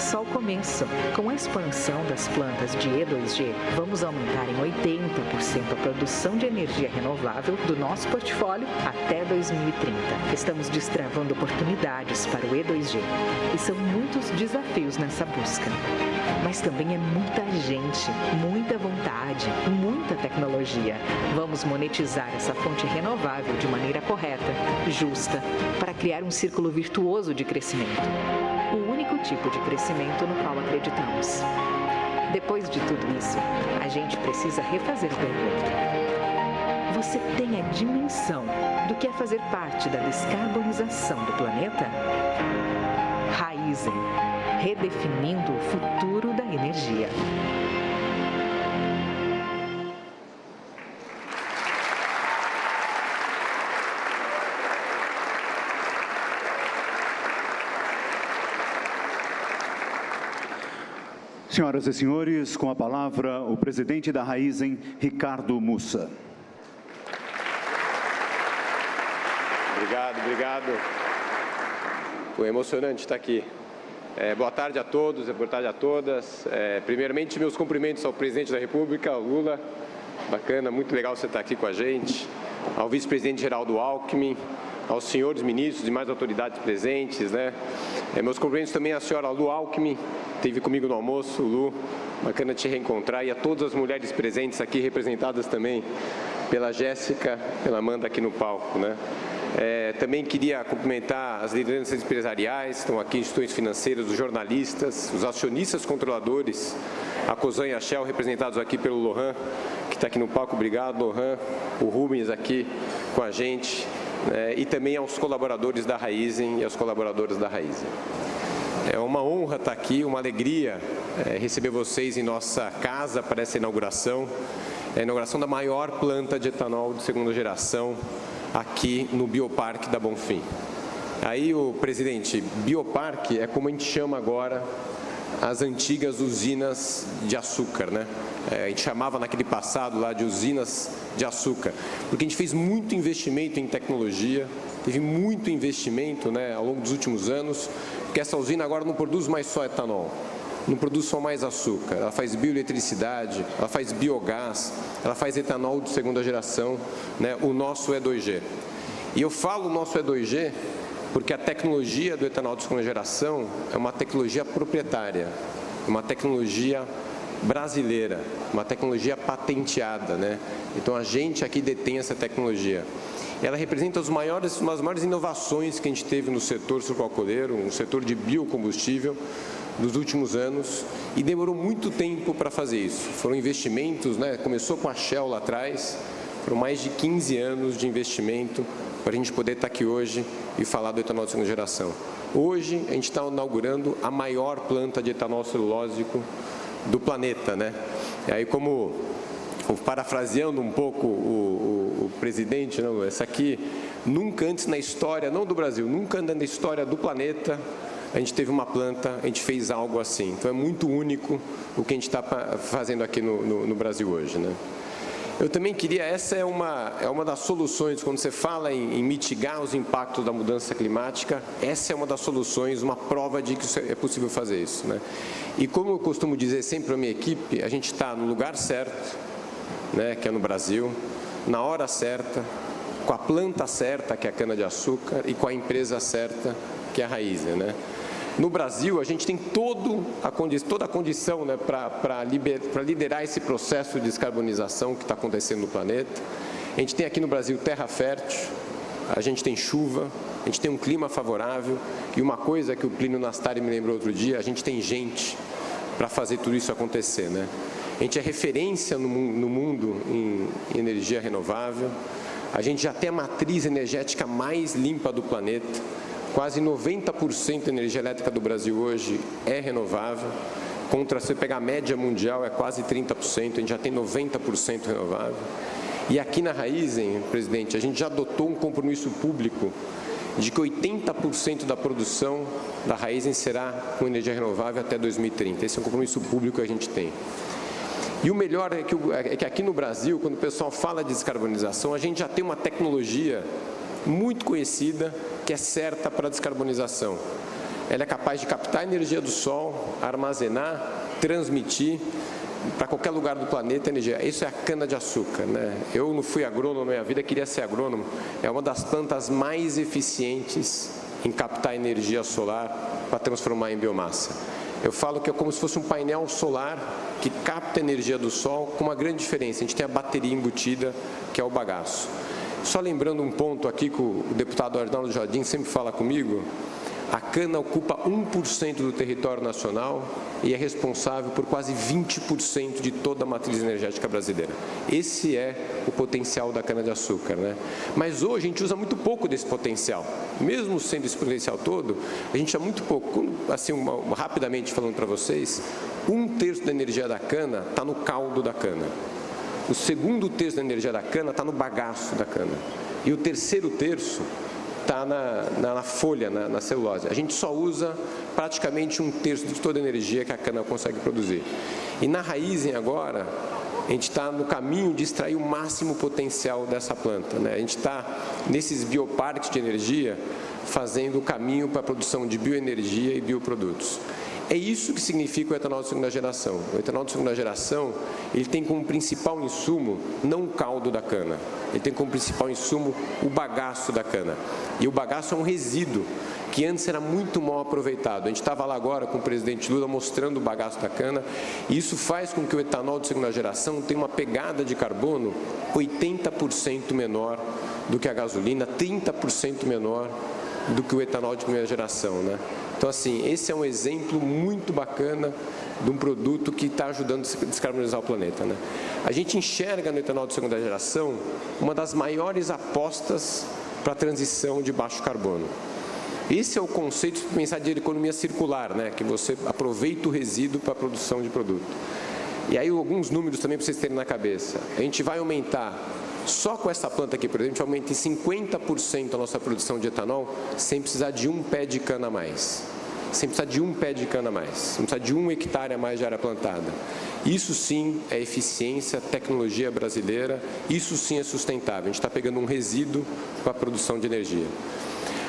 só o começo. Com a expansão das plantas de E2G, vamos aumentar em 80% a produção de energia renovável do nosso portfólio até 2030. Estamos destravando oportunidades para o E2G e são muitos desafios nessa busca. Mas também é muita gente, muita vontade, muita tecnologia. Vamos monetizar essa fonte renovável de maneira correta, justa, para criar um círculo virtuoso de crescimento. O único tipo de crescimento no qual acreditamos. Depois de tudo isso, a gente precisa refazer a pergunta. Você tem a dimensão do que é fazer parte da descarbonização do planeta? Raízen, redefinindo o futuro da energia. Senhoras e senhores, com a palavra o presidente da Raízen, Ricardo Mussa. Obrigado. Foi emocionante estar aqui. Boa tarde a todos, boa tarde a todas. Primeiramente, meus cumprimentos ao presidente da República, ao Lula. Bacana, muito legal você estar aqui com a gente. Ao vice-presidente Geraldo Alckmin, aos senhores ministros e mais autoridades presentes, né? Meus cumprimentos também à senhora Lu Alckmin, que esteve comigo no almoço. Lu, bacana te reencontrar, e a todas as mulheres presentes aqui, representadas também pela Jéssica, pela Amanda aqui no palco, né? Também queria cumprimentar as lideranças empresariais, estão aqui, instituições financeiras, os jornalistas, os acionistas controladores, a Cosan e a Shell, representados aqui pelo Lohan, que está aqui no palco. Obrigado, Lohan. O Rubens aqui com a gente, e também aos colaboradores da Raízen e aos colaboradores da Raízen. É uma honra estar aqui, uma alegria receber vocês em nossa casa para essa inauguração. É a inauguração da maior planta de etanol de segunda geração aqui no Bioparque da Bonfim. Aí, o presidente, Bioparque é como a gente chama agora as antigas usinas de açúcar, né? A gente chamava naquele passado lá de usinas de açúcar, porque a gente fez muito investimento em tecnologia, teve muito investimento, né, ao longo dos últimos anos, porque essa usina agora não produz mais só etanol, não produz só mais açúcar, ela faz bioeletricidade, ela faz biogás, ela faz etanol de segunda geração, né, o nosso E2G. E eu falo o nosso E2G porque a tecnologia do etanol de segunda geração é uma tecnologia proprietária, uma tecnologia brasileira, uma tecnologia patenteada, né? Então a gente aqui detém essa tecnologia. Ela representa uma das maiores inovações que a gente teve no setor sucroalcooleiro, no setor de biocombustível, dos últimos anos, e demorou muito tempo para fazer isso. Foram investimentos, né? Começou com a Shell lá atrás, foram mais de 15 anos de investimento para a gente poder estar aqui hoje e falar do etanol de segunda geração. Hoje, a gente está inaugurando a maior planta de etanol celulósico do planeta, né? E aí, como, parafraseando um pouco o presidente, não, essa aqui, nunca antes na história, não do Brasil, nunca antes na história do planeta, a gente teve uma planta, a gente fez algo assim. Então, é muito único o que a gente está fazendo aqui no Brasil hoje, né? Eu também queria, essa é uma das soluções, quando você fala em mitigar os impactos da mudança climática, essa é uma das soluções, uma prova de que é possível fazer isso, né? E como eu costumo dizer sempre para a minha equipe, a gente está no lugar certo, né, que é no Brasil, na hora certa, com a planta certa, que é a cana-de-açúcar, e com a empresa certa, que é a Raízen, né? No Brasil, a gente tem toda a condição, né, para liderar esse processo de descarbonização que está acontecendo no planeta. A gente tem aqui no Brasil terra fértil, a gente tem chuva, a gente tem um clima favorável, e uma coisa que o Plínio Nastari me lembrou outro dia, a gente tem gente para fazer tudo isso acontecer, né? A gente é referência no mundo em energia renovável, a gente já tem a matriz energética mais limpa do planeta. Quase 90% da energia elétrica do Brasil hoje é renovável, contra, se você pegar a média mundial, é quase 30%, a gente já tem 90% renovável. E aqui na Raízen, presidente, a gente já adotou um compromisso público de que 80% da produção da Raízen será com energia renovável até 2030. Esse é um compromisso público que a gente tem. E o melhor é que aqui no Brasil, quando o pessoal fala de descarbonização, a gente já tem uma tecnologia muito conhecida, que é certa para a descarbonização, ela é capaz de captar a energia do sol, armazenar, transmitir para qualquer lugar do planeta energia. Isso é a cana-de-açúcar, né? Eu não fui agrônomo na minha vida, queria ser agrônomo. É uma das plantas mais eficientes em captar energia solar para transformar em biomassa. Eu falo que é como se fosse um painel solar que capta a energia do sol com uma grande diferença. A gente tem a bateria embutida, que é o bagaço. Só lembrando um ponto aqui que o deputado Arnaldo Jardim sempre fala comigo, a cana ocupa 1% do território nacional e é responsável por quase 20% de toda a matriz energética brasileira. Esse é o potencial da cana-de-açúcar, né? Mas hoje a gente usa muito pouco desse potencial. Mesmo sendo esse potencial todo, a gente usa muito pouco. Assim, rapidamente falando para vocês, 1/3 da energia da cana está no caldo da cana. O segundo terço da energia da cana está no bagaço da cana. E o terceiro terço está na folha, na celulose. A gente só usa praticamente 1/3 de toda a energia que a cana consegue produzir. E na Raízen agora, a gente está no caminho de extrair o máximo potencial dessa planta, né? A gente está nesses bioparques de energia fazendo o caminho para a produção de bioenergia e bioprodutos. É isso que significa o etanol de segunda geração. O etanol de segunda geração, ele tem como principal insumo não o caldo da cana, ele tem como principal insumo o bagaço da cana. E o bagaço é um resíduo que antes era muito mal aproveitado. A gente estava lá agora com o presidente Lula mostrando o bagaço da cana, e isso faz com que o etanol de segunda geração tenha uma pegada de carbono 80% menor do que a gasolina, 30% menor do que o etanol de primeira geração, né? Então, assim, esse é um exemplo muito bacana de um produto que está ajudando a descarbonizar o planeta, né? A gente enxerga no etanol de segunda geração uma das maiores apostas para a transição de baixo carbono. Esse é o conceito de pensar de economia circular, né? Que você aproveita o resíduo para a produção de produto. E aí, alguns números também para vocês terem na cabeça. A gente vai aumentar, só com essa planta aqui, por exemplo, a gente aumenta em 50% a nossa produção de etanol sem precisar de um pé de cana a mais. Sem precisar de um pé de cana a mais. Sem precisar de 1 hectare a mais de área plantada. Isso sim é eficiência, tecnologia brasileira. Isso sim é sustentável. A gente está pegando um resíduo para a produção de energia.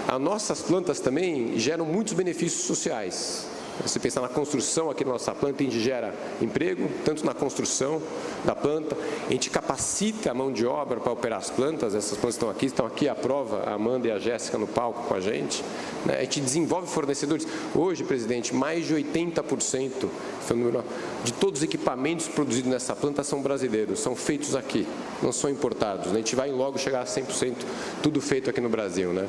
As nossas plantas também geram muitos benefícios sociais. Se pensar na construção aqui na nossa planta, a gente gera emprego, tanto na construção da planta, a gente capacita a mão de obra para operar as plantas, essas plantas estão aqui à prova, a Amanda e a Jéssica no palco com a gente, né? A gente desenvolve fornecedores. Hoje, presidente, mais de 80% de todos os equipamentos produzidos nessa planta são brasileiros, são feitos aqui, não são importados, né? A gente vai logo chegar a 100%, tudo feito aqui no Brasil, né?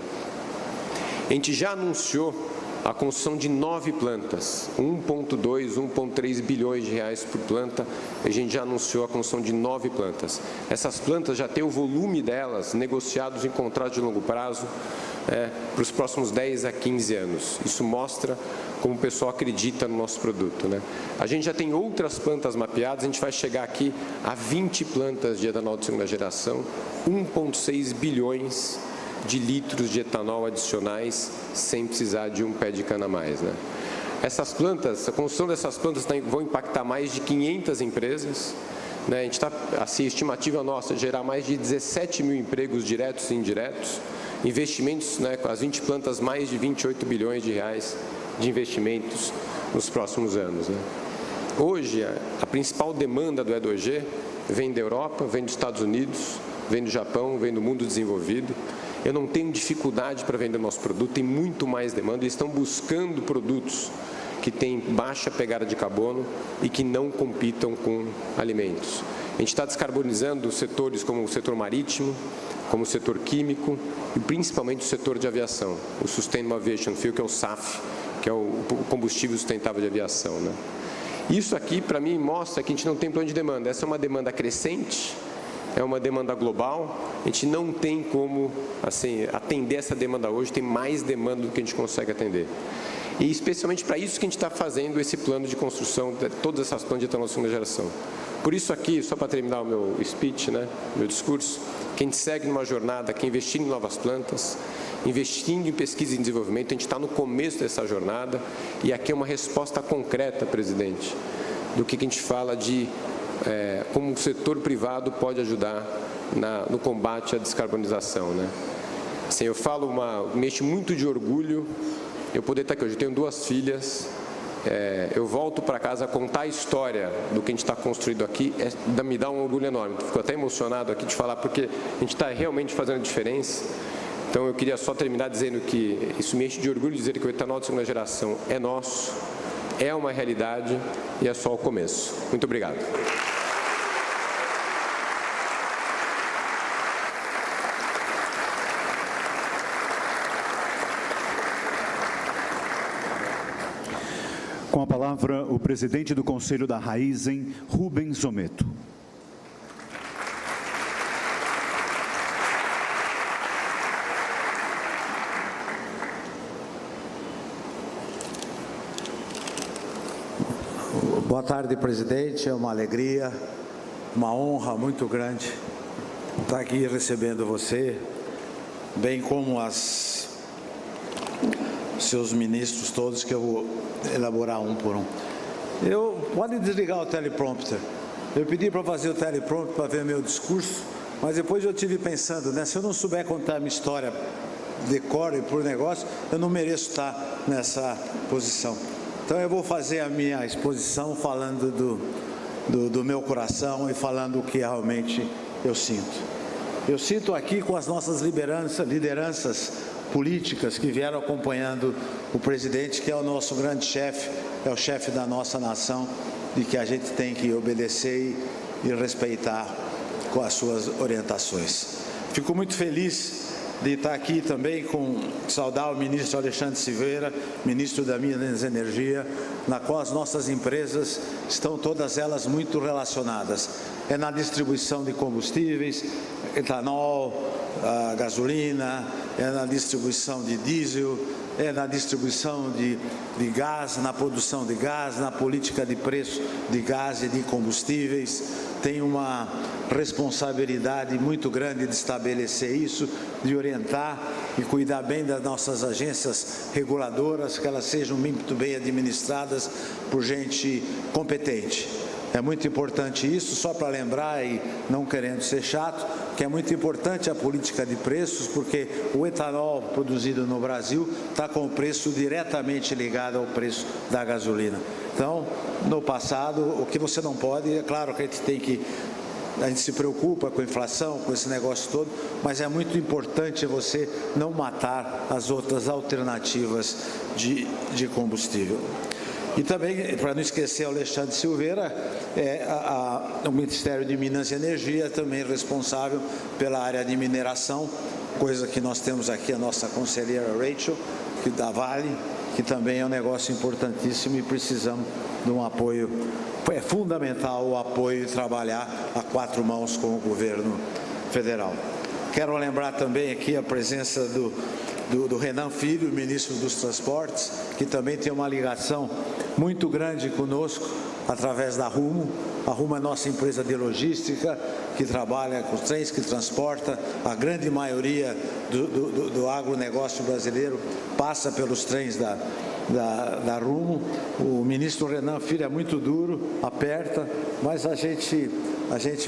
A gente já anunciou a construção de 9 plantas, 1,2, 1,3 bilhões de reais por planta. A gente já anunciou a construção de 9 plantas. Essas plantas já têm o volume delas negociados em contratos de longo prazo para os próximos 10 a 15 anos. Isso mostra como o pessoal acredita no nosso produto, né? A gente já tem outras plantas mapeadas, a gente vai chegar aqui a 20 plantas de etanol de segunda geração, 1,6 bilhões de litros de etanol adicionais sem precisar de um pé de cana a mais, né? Essas plantas, a construção dessas plantas vão impactar mais de 500 empresas, né? A gente está, assim, a estimativa nossa é gerar mais de 17 mil empregos diretos e indiretos, investimentos, né, com as 20 plantas, mais de 28 bilhões de reais de investimentos nos próximos anos, né? Hoje, a principal demanda do E2G vem da Europa, vem dos Estados Unidos, vem do Japão, vem do mundo desenvolvido. Eu não tenho dificuldade para vender nosso produto, tem muito mais demanda. Eles estão buscando produtos que têm baixa pegada de carbono e que não compitam com alimentos. A gente está descarbonizando setores como o setor marítimo, como o setor químico e principalmente o setor de aviação, o Sustainable Aviation Fuel, que é o SAF, que é o combustível sustentável de aviação, né? Isso aqui, para mim, mostra que a gente não tem plano de demanda. Essa é uma demanda crescente, é uma demanda global, a gente não tem como, assim, atender essa demanda hoje, tem mais demanda do que a gente consegue atender. E especialmente para isso que a gente está fazendo esse plano de construção de todas essas plantas de etanol de segunda geração. Por isso aqui, só para terminar o meu speech, né, meu discurso, que a gente segue numa jornada que é investir em novas plantas, investindo em pesquisa e desenvolvimento. A gente está no começo dessa jornada e aqui é uma resposta concreta, presidente, do que a gente fala de como o setor privado pode ajudar no combate à descarbonização, né? Assim, eu falo, me enche muito de orgulho eu poder estar aqui hoje. Eu tenho 2 filhas, eu volto para casa a contar a história do que a gente está construindo aqui, me dá um orgulho enorme. Fico até emocionado aqui de falar, porque a gente está realmente fazendo a diferença. Então eu queria só terminar dizendo que isso me enche de orgulho dizer que o etanol de segunda geração é nosso, é uma realidade e é só o começo. Muito obrigado. Com a palavra, o presidente do Conselho da Raízen, Rubens Zometto. Boa tarde, presidente. É uma alegria, uma honra muito grande estar aqui recebendo você, bem como seus ministros todos, que eu vou elaborar um por um. Pode desligar o teleprompter. Eu pedi para fazer o teleprompter para ver meu discurso, mas depois eu estive pensando, né, se eu não souber contar a minha história de cor e por negócio, eu não mereço estar nessa posição. Então eu vou fazer a minha exposição falando do meu coração e falando o que realmente eu sinto. Eu sinto aqui com as nossas lideranças políticas que vieram acompanhando o presidente, que é o nosso grande chefe, é o chefe da nossa nação, e que a gente tem que obedecer e respeitar com as suas orientações. Fico muito feliz de estar aqui também saudar o ministro Alexandre Silveira, ministro da Minas e Energia, na qual as nossas empresas estão todas elas muito relacionadas. É na distribuição de combustíveis, etanol, gasolina, é na distribuição de diesel, é na distribuição de gás, na produção de gás, na política de preço de gás e de combustíveis. Tem uma responsabilidade muito grande de estabelecer isso, de orientar e cuidar bem das nossas agências reguladoras, que elas sejam muito bem administradas por gente competente. É muito importante isso, só para lembrar, e não querendo ser chato, que é muito importante a política de preços, porque o etanol produzido no Brasil está com o preço diretamente ligado ao preço da gasolina. Então, no passado, o que você não pode, é claro que a gente se preocupa com a inflação, com esse negócio todo, mas é muito importante você não matar as outras alternativas de combustível. E também, para não esquecer, o Alexandre Silveira, o Ministério de Minas e Energia, também responsável pela área de mineração, coisa que nós temos aqui a nossa conselheira Rachel, que da Vale, que também é um negócio importantíssimo e precisamos de um apoio. É fundamental o apoio e trabalhar a 4 mãos com o governo federal. Quero lembrar também aqui a presença do Renan Filho, ministro dos Transportes, que também tem uma ligação muito grande conosco, através da Rumo. A Rumo é nossa empresa de logística, que trabalha com os trens, que transporta. A grande maioria do agronegócio brasileiro passa pelos trens da Rumo. O ministro Renan Filho é muito duro, aperta, mas a gente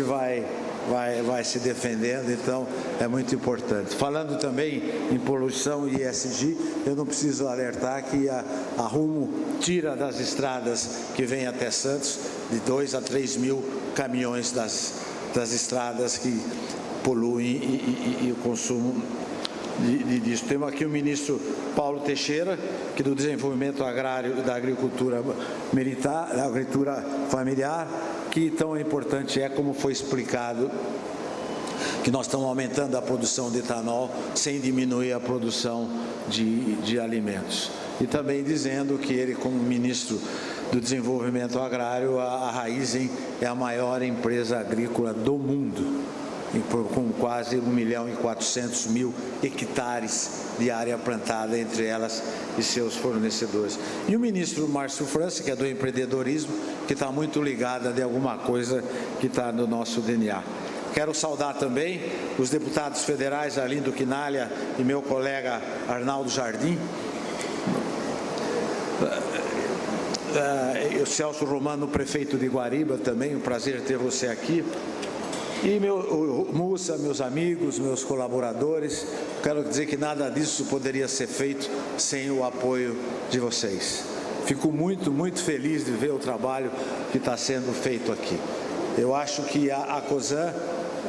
vai se defendendo, então é muito importante. Falando também em poluição e ESG, eu não preciso alertar que a Rumo tira das estradas que vêm até Santos de 2 a 3 mil caminhões das estradas que poluem e o consumo disso. Temos aqui o ministro Paulo Teixeira, que do desenvolvimento agrário, da agricultura militar, da agricultura familiar, que tão importante é, como foi explicado, que nós estamos aumentando a produção de etanol sem diminuir a produção de alimentos. E também dizendo que ele, como ministro do desenvolvimento agrário, a Raízen é a maior empresa agrícola do mundo, com quase 1.400.000 hectares de área plantada, entre elas e seus fornecedores. E o ministro Márcio França, que é do empreendedorismo, que está muito ligado de alguma coisa que está no nosso DNA. Quero saudar também os deputados federais Arlindo Quinalha e meu colega Arnaldo Jardim, o Celso Romano, prefeito de Guariba, também, um prazer ter você aqui. E o Mussa, meus amigos, meus colaboradores, quero dizer que nada disso poderia ser feito sem o apoio de vocês. Fico muito, muito feliz de ver o trabalho que está sendo feito aqui. Eu acho que a Cosan,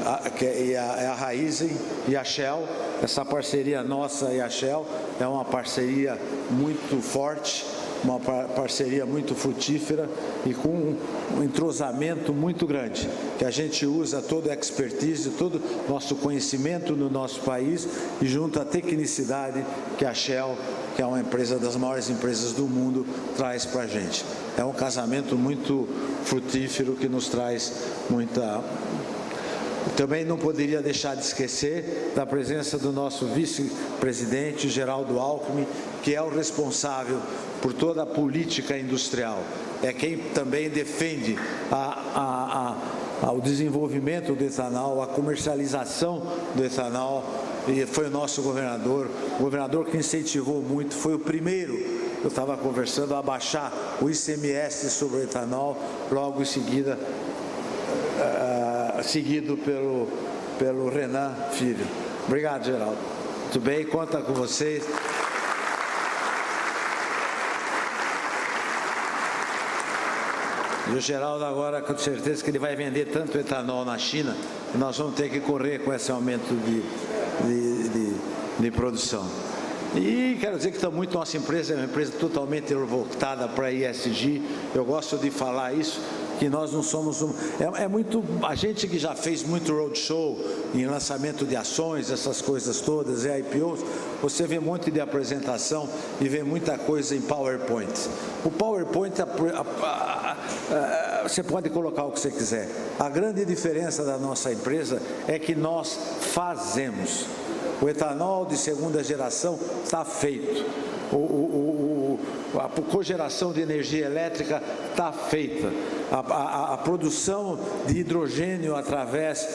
a Raízen e a Shell, essa parceria nossa e a Shell é uma parceria muito forte, uma parceria muito frutífera e com um entrosamento muito grande, que a gente usa toda a expertise, todo o nosso conhecimento no nosso país e junto à tecnicidade que a Shell, que é uma empresa das maiores empresas do mundo, traz para a gente. É um casamento muito frutífero que nos traz muita... Também não poderia deixar de esquecer da presença do nosso vice-presidente, Geraldo Alckmin, que é o responsável por toda a política industrial. É quem também defende o desenvolvimento do etanol, a comercialização do etanol, e foi o nosso governador, o governador que incentivou muito, foi o primeiro, eu estava conversando, a baixar o ICMS sobre o etanol, logo em seguida, seguido pelo Renan Filho. Obrigado, Geraldo. Muito bem, conta com vocês. E o Geraldo agora, com certeza que ele vai vender tanto etanol na China, que nós vamos ter que correr com esse aumento de produção. E quero dizer que nossa empresa é uma empresa totalmente voltada para ESG. Eu gosto de falar isso, que nós não somos a gente que já fez muito roadshow em lançamento de ações, essas coisas todas, IPOs, você vê um monte de apresentação e vê muita coisa em PowerPoint. O PowerPoint, você pode colocar o que você quiser. A grande diferença da nossa empresa é que nós fazemos. O etanol de segunda geração está feito. A cogeração de energia elétrica está feita. A produção de hidrogênio através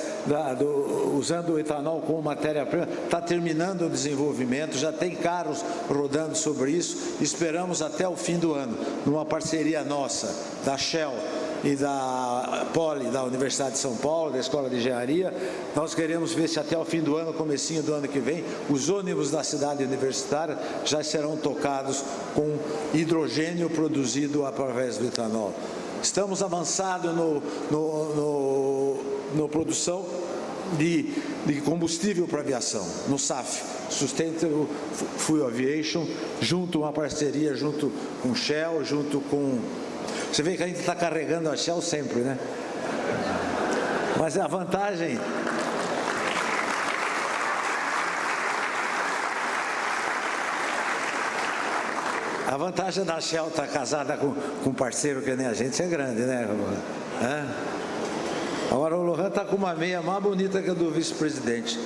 usando o etanol como matéria-prima está terminando o desenvolvimento, já tem carros rodando sobre isso. Esperamos até o fim do ano, numa parceria nossa, da Shell e da Poli, da Universidade de São Paulo, da Escola de Engenharia, nós queremos ver se até o fim do ano, comecinho do ano que vem, os ônibus da cidade universitária já serão tocados com hidrogênio produzido através do etanol. Estamos avançados na produção de combustível para aviação, no SAF, Sustainable Fuel Aviation, uma parceria junto com Shell, junto com... Você vê que a gente está carregando a Shell sempre, né? Mas a vantagem... A vantagem da Shell estar casada com um parceiro que nem a gente é grande, né, Lohan? Agora o Lohan está com uma meia mais bonita que a do vice-presidente.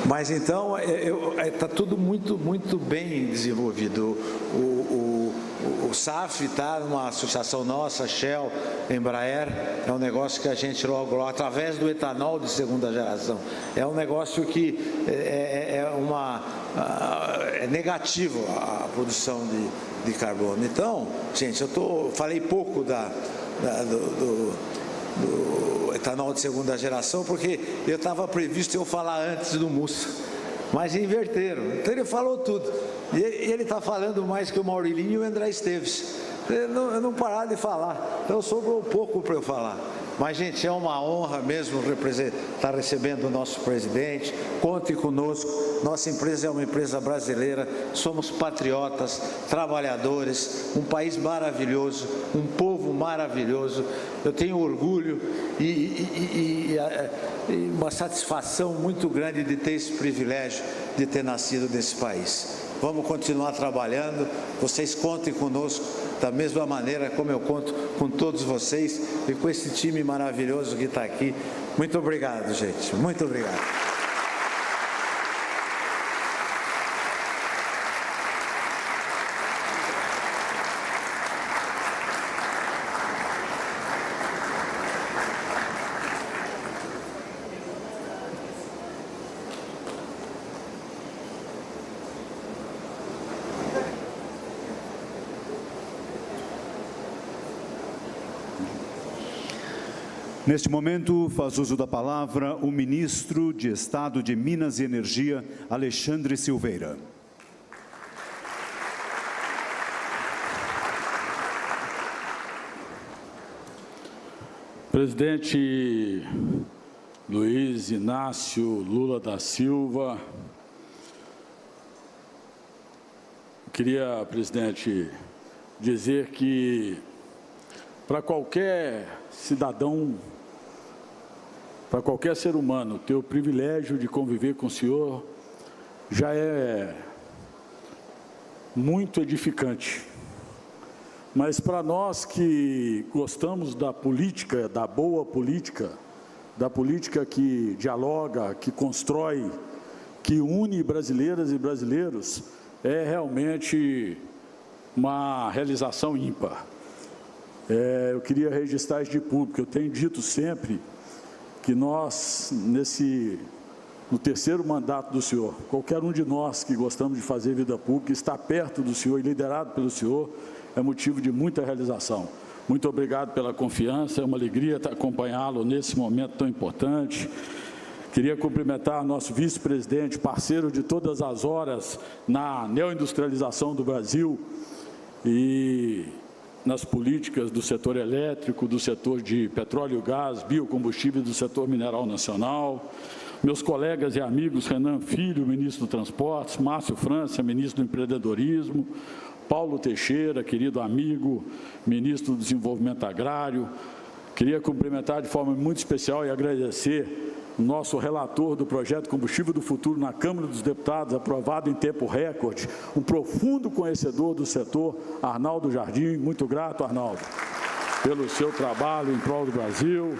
Mas então, está tudo muito, muito bem desenvolvido. O SAF está numa associação nossa, Shell, Embraer, é um negócio que a gente logo, através do etanol de segunda geração, é um negócio que é negativo a produção de carbono. Então, gente, falei pouco do etanol de segunda geração, porque eu estava previsto eu falar antes do Mussa, mas inverteram. Então ele falou tudo. E ele está falando mais que o Maurilinho e o André Esteves. Eu não parar de falar. Então sobrou pouco para eu falar. Mas, gente, é uma honra mesmo estar recebendo o nosso presidente. Conte conosco. Nossa empresa é uma empresa brasileira. Somos patriotas, trabalhadores, um país maravilhoso, um povo maravilhoso. Eu tenho orgulho e uma satisfação muito grande de ter esse privilégio de ter nascido nesse país. Vamos continuar trabalhando, vocês contem conosco da mesma maneira como eu conto com todos vocês e com esse time maravilhoso que está aqui. Muito obrigado, gente. Muito obrigado. Neste momento, faz uso da palavra o ministro de Estado de Minas e Energia, Alexandre Silveira. Presidente Luiz Inácio Lula da Silva, queria, presidente, dizer que para qualquer cidadão, para qualquer ser humano, ter o privilégio de conviver com o senhor já é muito edificante. Mas para nós que gostamos da política, da boa política, da política que dialoga, que constrói, que une brasileiras e brasileiros, é realmente uma realização ímpar. Eu queria registrar isso de público. Eu tenho dito sempre que nós, no terceiro mandato do senhor, qualquer um de nós que gostamos de fazer vida pública, está perto do senhor e liderado pelo senhor, é motivo de muita realização. Muito obrigado pela confiança, é uma alegria acompanhá-lo nesse momento tão importante. Queria cumprimentar nosso vice-presidente, parceiro de todas as horas na neoindustrialização do Brasil e nas políticas do setor elétrico, do setor de petróleo e gás, biocombustível, do setor mineral nacional. Meus colegas e amigos Renan Filho, ministro do Transportes, Márcio França, ministro do Empreendedorismo, Paulo Teixeira, querido amigo, ministro do Desenvolvimento Agrário. Queria cumprimentar de forma muito especial e agradecer o nosso relator do projeto Combustível do Futuro na Câmara dos Deputados, aprovado em tempo recorde, um profundo conhecedor do setor, Arnaldo Jardim. Muito grato, Arnaldo, pelo seu trabalho em prol do Brasil.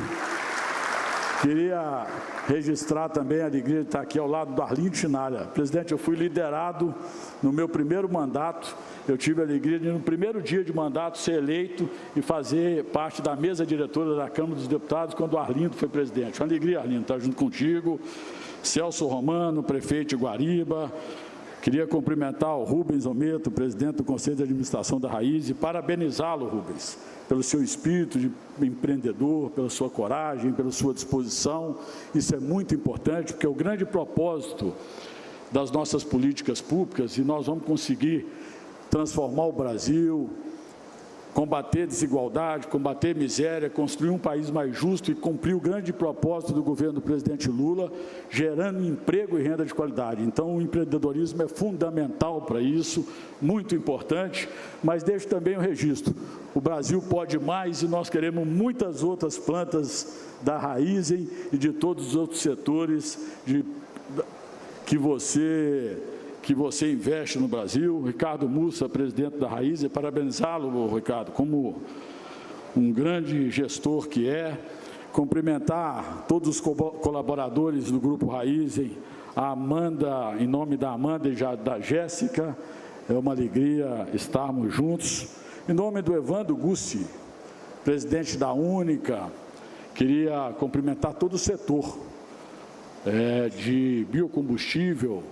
Queria registrar também a alegria de estar aqui ao lado do Arlindo Chinalha. Presidente, eu fui liderado no meu primeiro mandato. Eu tive a alegria de, no primeiro dia de mandato, ser eleito e fazer parte da mesa diretora da Câmara dos Deputados quando o Arlindo foi presidente. Uma alegria, Arlindo, estar junto contigo. Celso Romano, prefeito de Guariba. Queria cumprimentar o Rubens Ometo, presidente do Conselho de Administração da Raiz, e parabenizá-lo, Rubens, pelo seu espírito de empreendedor, pela sua coragem, pela sua disposição. Isso é muito importante, porque é o grande propósito das nossas políticas públicas, e nós vamos conseguir transformar o Brasil, combater desigualdade, combater miséria, construir um país mais justo e cumprir o grande propósito do governo do presidente Lula, gerando emprego e renda de qualidade. Então, o empreendedorismo é fundamental para isso, muito importante, mas deixo também o registro. O Brasil pode mais e nós queremos muitas outras plantas da Raizen e de todos os outros setores que você investe no Brasil. Ricardo Mussa, presidente da Raizen, parabenizá-lo, Ricardo, como um grande gestor que é. Cumprimentar todos os colaboradores do Grupo Raizen, a Amanda, em nome da Amanda e da Jéssica, é uma alegria estarmos juntos. Em nome do Evandro Gussi, presidente da Única, queria cumprimentar todo o setor de biocombustível,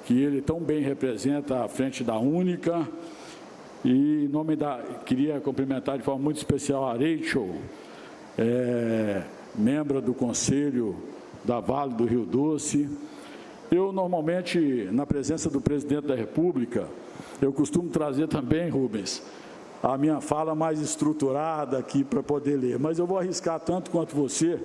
que ele tão bem representa à frente da Única, e em nome queria cumprimentar de forma muito especial a Rachel, membro do Conselho da Vale do Rio Doce. Eu, normalmente, na presença do presidente da República, eu costumo trazer também, Rubens, a minha fala mais estruturada aqui para poder ler, mas eu vou arriscar tanto quanto você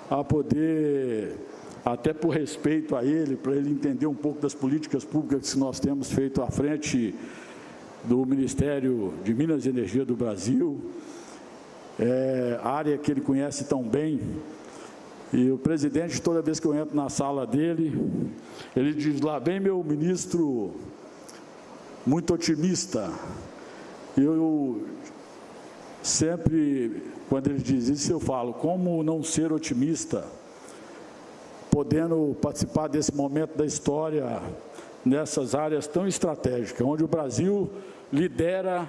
a poder, até por respeito a ele, para ele entender um pouco das políticas públicas que nós temos feito à frente do Ministério de Minas e Energia do Brasil, a área que ele conhece tão bem. E o presidente, toda vez que eu entro na sala dele, ele diz: lá vem meu ministro muito otimista. Eu sempre, quando ele diz isso, eu falo: como não ser otimista, podendo participar desse momento da história, nessas áreas tão estratégicas, onde o Brasil lidera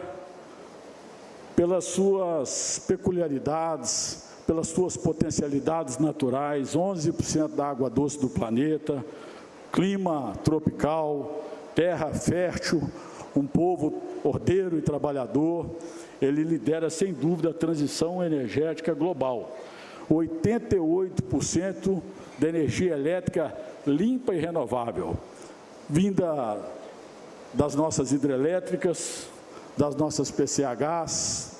pelas suas peculiaridades, pelas suas potencialidades naturais, 11% da água doce do planeta, clima tropical, terra fértil, um povo ordeiro e trabalhador. Ele lidera, sem dúvida, a transição energética global. 88% da energia elétrica limpa e renovável, vinda das nossas hidrelétricas, das nossas PCHs,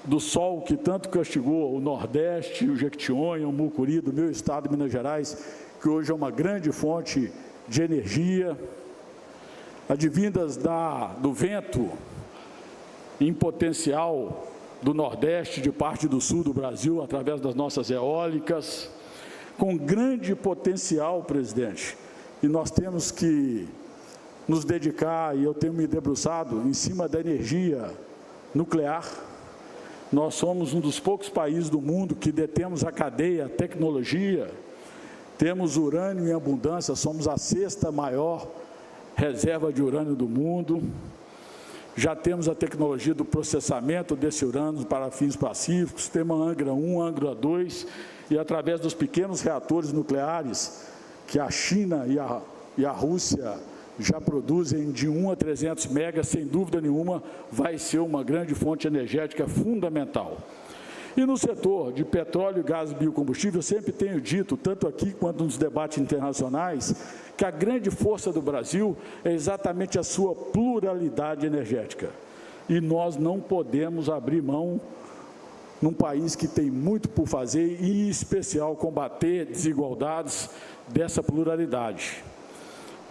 do sol que tanto castigou o Nordeste, o Jequitinhonha, o Mucuri, do meu estado, Minas Gerais, que hoje é uma grande fonte de energia, advindas do vento em potencial do Nordeste, de parte do Sul do Brasil, através das nossas eólicas, com grande potencial, presidente, e nós temos que nos dedicar, e eu tenho me debruçado em cima da energia nuclear. Nós somos um dos poucos países do mundo que detemos a cadeia, a tecnologia, temos urânio em abundância, somos a 6ª maior reserva de urânio do mundo, já temos a tecnologia do processamento desse urânio para fins pacíficos, temos a Angra 1, Angra 2, e através dos pequenos reatores nucleares que a China e a Rússia já produzem de 1 a 300 megas, sem dúvida nenhuma, vai ser uma grande fonte energética fundamental. E no setor de petróleo, gás e biocombustível, eu sempre tenho dito, tanto aqui quanto nos debates internacionais, que a grande força do Brasil é exatamente a sua pluralidade energética. E nós não podemos abrir mão, num país que tem muito por fazer, e em especial combater desigualdades dessa pluralidade.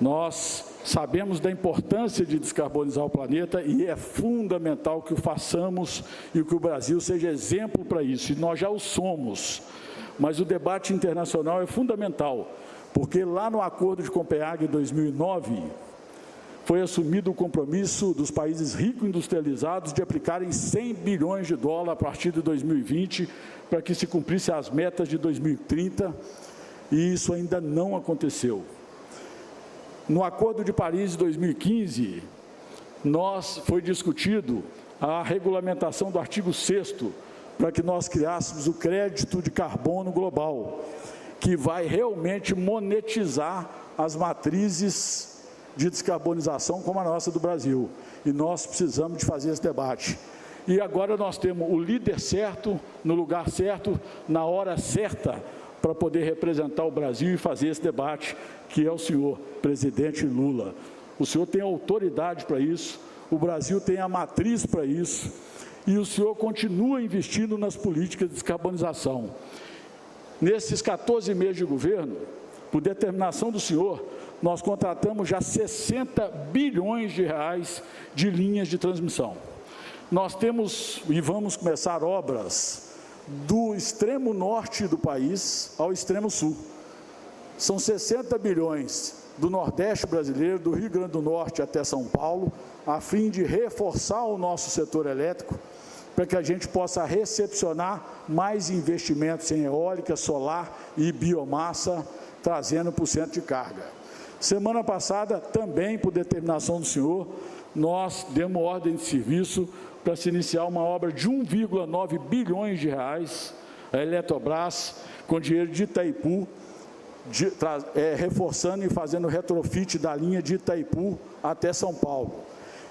Nós sabemos da importância de descarbonizar o planeta e é fundamental que o façamos e que o Brasil seja exemplo para isso, e nós já o somos. Mas o debate internacional é fundamental, porque lá no Acordo de Copenhague, em 2009, foi assumido o compromisso dos países ricos industrializados de aplicarem 100 bilhões de dólares a partir de 2020, para que se cumprisse as metas de 2030, e isso ainda não aconteceu. No Acordo de Paris de 2015, foi discutido a regulamentação do artigo 6º, para que nós criássemos o crédito de carbono global, que vai realmente monetizar as matrizes de descarbonização como a nossa do Brasil. E nós precisamos de fazer esse debate. E agora nós temos o líder certo, no lugar certo, na hora certa, para poder representar o Brasil e fazer esse debate, que é o senhor presidente Lula. O senhor tem autoridade para isso, o Brasil tem a matriz para isso, e o senhor continua investindo nas políticas de descarbonização. Nesses 14 meses de governo, por determinação do senhor, nós contratamos já 60 bilhões de reais de linhas de transmissão. Nós temos e vamos começar obras do extremo norte do país ao extremo sul. São 60 bilhões do Nordeste brasileiro, do Rio Grande do Norte até São Paulo, a fim de reforçar o nosso setor elétrico, para que a gente possa recepcionar mais investimentos em eólica, solar e biomassa, trazendo para o centro de carga. Semana passada, também por determinação do senhor, nós demos ordem de serviço para se iniciar uma obra de 1,9 bilhões de reais, a Eletrobras, com dinheiro de Itaipu, reforçando e fazendo retrofit da linha de Itaipu até São Paulo.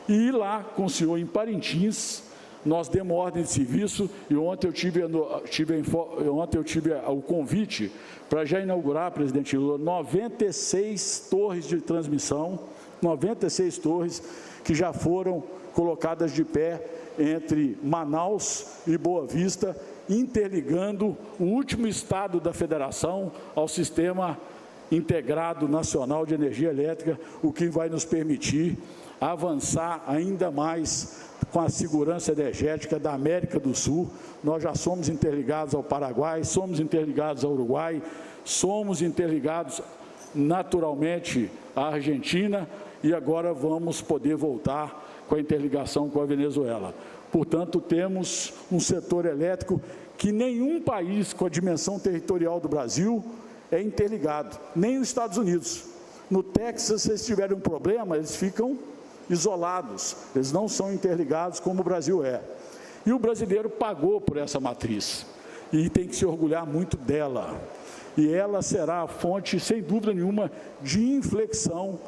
E lá, com o senhor em Parintins, nós demos ordem de serviço, e ontem eu tive o convite para já inaugurar, presidente Lula, 96 torres de transmissão, 96 torres que já foram colocadas de pé entre Manaus e Boa Vista, interligando o último estado da federação ao Sistema Integrado Nacional de Energia Elétrica, o que vai nos permitir avançar ainda mais com a segurança energética da América do Sul. Nós já somos interligados ao Paraguai, somos interligados ao Uruguai, somos interligados naturalmente à Argentina, e agora vamos poder voltar com a interligação com a Venezuela. Portanto, temos um setor elétrico que nenhum país com a dimensão territorial do Brasil é interligado, nem os Estados Unidos. No Texas, se eles tiverem um problema, eles ficam isolados, eles não são interligados como o Brasil é. E o brasileiro pagou por essa matriz, e tem que se orgulhar muito dela. E ela será a fonte, sem dúvida nenhuma, de inflexão,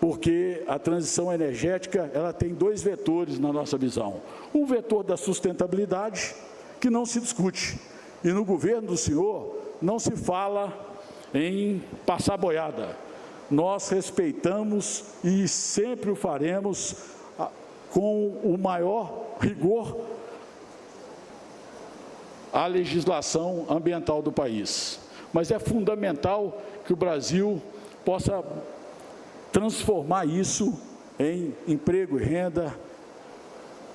porque a transição energética, ela tem dois vetores na nossa visão. Um vetor da sustentabilidade, que não se discute. E no governo do senhor não se fala em passar boiada. Nós respeitamos e sempre o faremos com o maior rigor à legislação ambiental do país. Mas é fundamental que o Brasil possa transformar isso em emprego e renda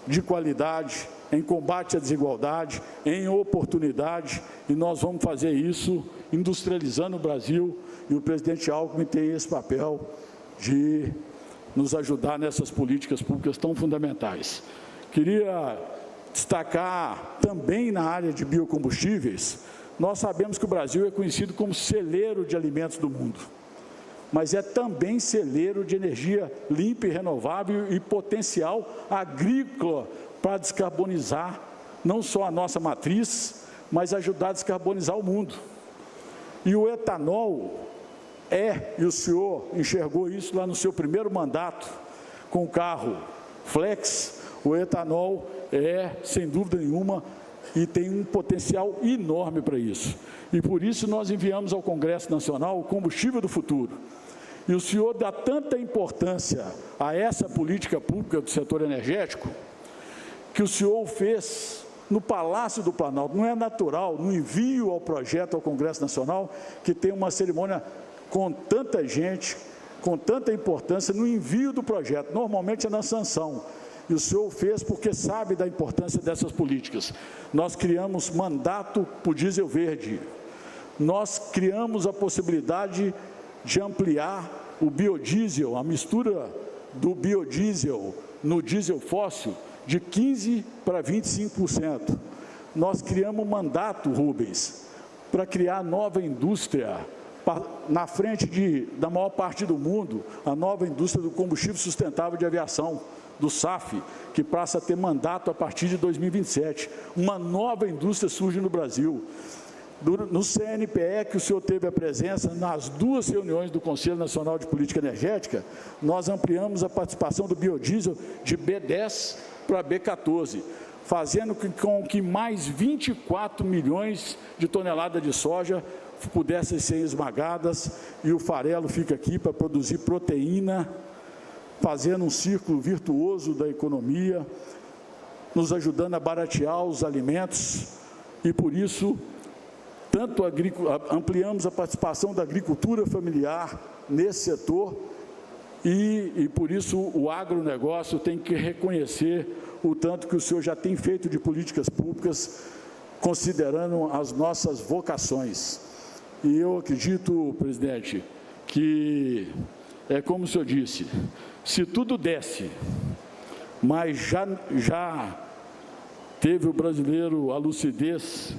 de qualidade, em combate à desigualdade, em oportunidade, e nós vamos fazer isso industrializando o Brasil, e o presidente Alckmin tem esse papel de nos ajudar nessas políticas públicas tão fundamentais. Queria destacar também na área de biocombustíveis. Nós sabemos que o Brasil é conhecido como celeiro de alimentos do mundo, mas é também celeiro de energia limpa e renovável e potencial agrícola para descarbonizar não só a nossa matriz, mas ajudar a descarbonizar o mundo. E o etanol e o senhor enxergou isso lá no seu primeiro mandato, com o carro Flex, o etanol sem dúvida nenhuma, e tem um potencial enorme para isso. E por isso nós enviamos ao Congresso Nacional o combustível do futuro. E o senhor dá tanta importância a essa política pública do setor energético, que o senhor fez no Palácio do Planalto. Não é natural, no envio ao projeto ao Congresso Nacional, que tem uma cerimônia com tanta gente, com tanta importância, no envio do projeto. Normalmente é na sanção. E o senhor fez porque sabe da importância dessas políticas. Nós criamos mandato para o diesel verde. Nós criamos a possibilidade de ampliar o biodiesel, a mistura do biodiesel no diesel fóssil, de 15% para 25%. Nós criamos um mandato, Rubens, para criar nova indústria, na frente da maior parte do mundo, a nova indústria do combustível sustentável de aviação, do SAF, que passa a ter mandato a partir de 2027. Uma nova indústria surge no Brasil. No CNPE, que o senhor teve a presença nas 2 reuniões do Conselho Nacional de Política Energética, nós ampliamos a participação do biodiesel de B10 para B14, fazendo com que mais 24 milhões de toneladas de soja pudessem ser esmagadas, e o farelo fica aqui para produzir proteína, fazendo um círculo virtuoso da economia, nos ajudando a baratear os alimentos, e por isso ampliamos a participação da agricultura familiar nesse setor, e por isso o agronegócio tem que reconhecer o tanto que o senhor já tem feito de políticas públicas, considerando as nossas vocações. E eu acredito, presidente, que é como o senhor disse, se tudo desse, mas já teve o brasileiro a lucidez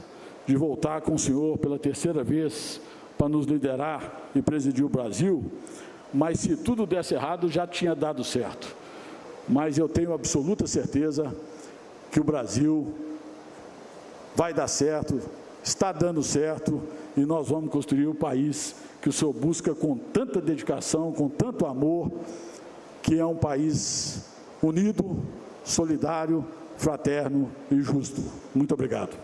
de voltar com o senhor pela 3ª vez para nos liderar e presidir o Brasil, mas se tudo desse errado, já tinha dado certo. Mas eu tenho absoluta certeza que o Brasil vai dar certo, está dando certo, e nós vamos construir o país que o senhor busca com tanta dedicação, com tanto amor, que é um país unido, solidário, fraterno e justo. Muito obrigado.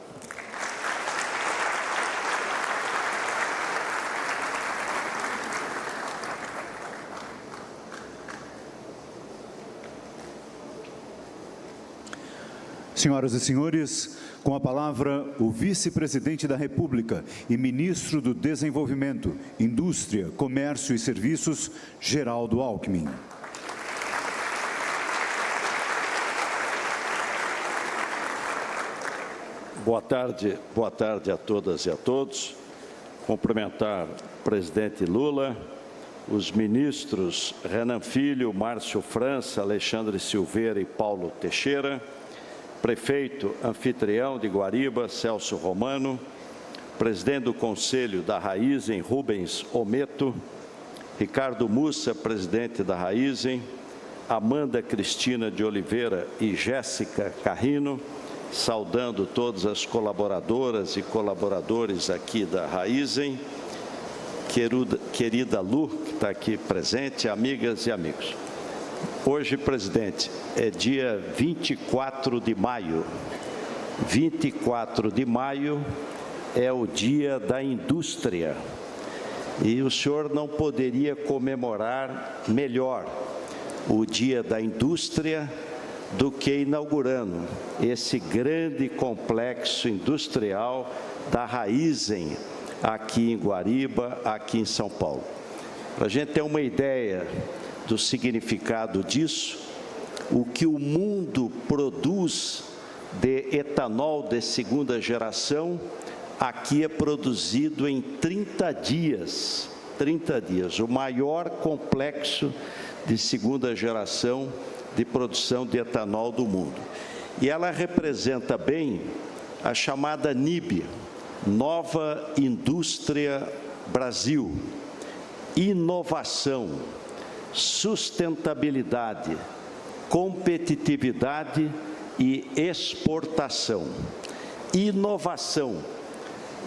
Senhoras e senhores, com a palavra o vice-presidente da República e ministro do Desenvolvimento, Indústria, Comércio e Serviços, Geraldo Alckmin. Boa tarde a todas e a todos. Cumprimentar o presidente Lula, os ministros Renan Filho, Márcio França, Alexandre Silveira e Paulo Teixeira, prefeito anfitrião de Guariba, Celso Romano, presidente do Conselho da Raízen, Rubens Ometo, Ricardo Mussa, presidente da Raízen, Amanda Cristina de Oliveira e Jéssica Carrino, saudando todas as colaboradoras e colaboradores aqui da Raízen, querida Lu, que está aqui presente, amigas e amigos. Hoje, presidente, é dia 24 de maio 24 de maio é o Dia da Indústria. E o senhor não poderia comemorar melhor o Dia da Indústria do que inaugurando esse grande complexo industrial da Raízen, aqui em Guariba, aqui em São Paulo. Para a gente ter uma ideia do significado disso, o que o mundo produz de etanol de segunda geração, aqui é produzido em 30 dias. 30 dias, o maior complexo de segunda geração de produção de etanol do mundo. E ela representa bem a chamada NIB, Nova Indústria Brasil, inovação, sustentabilidade, competitividade e exportação. Inovação.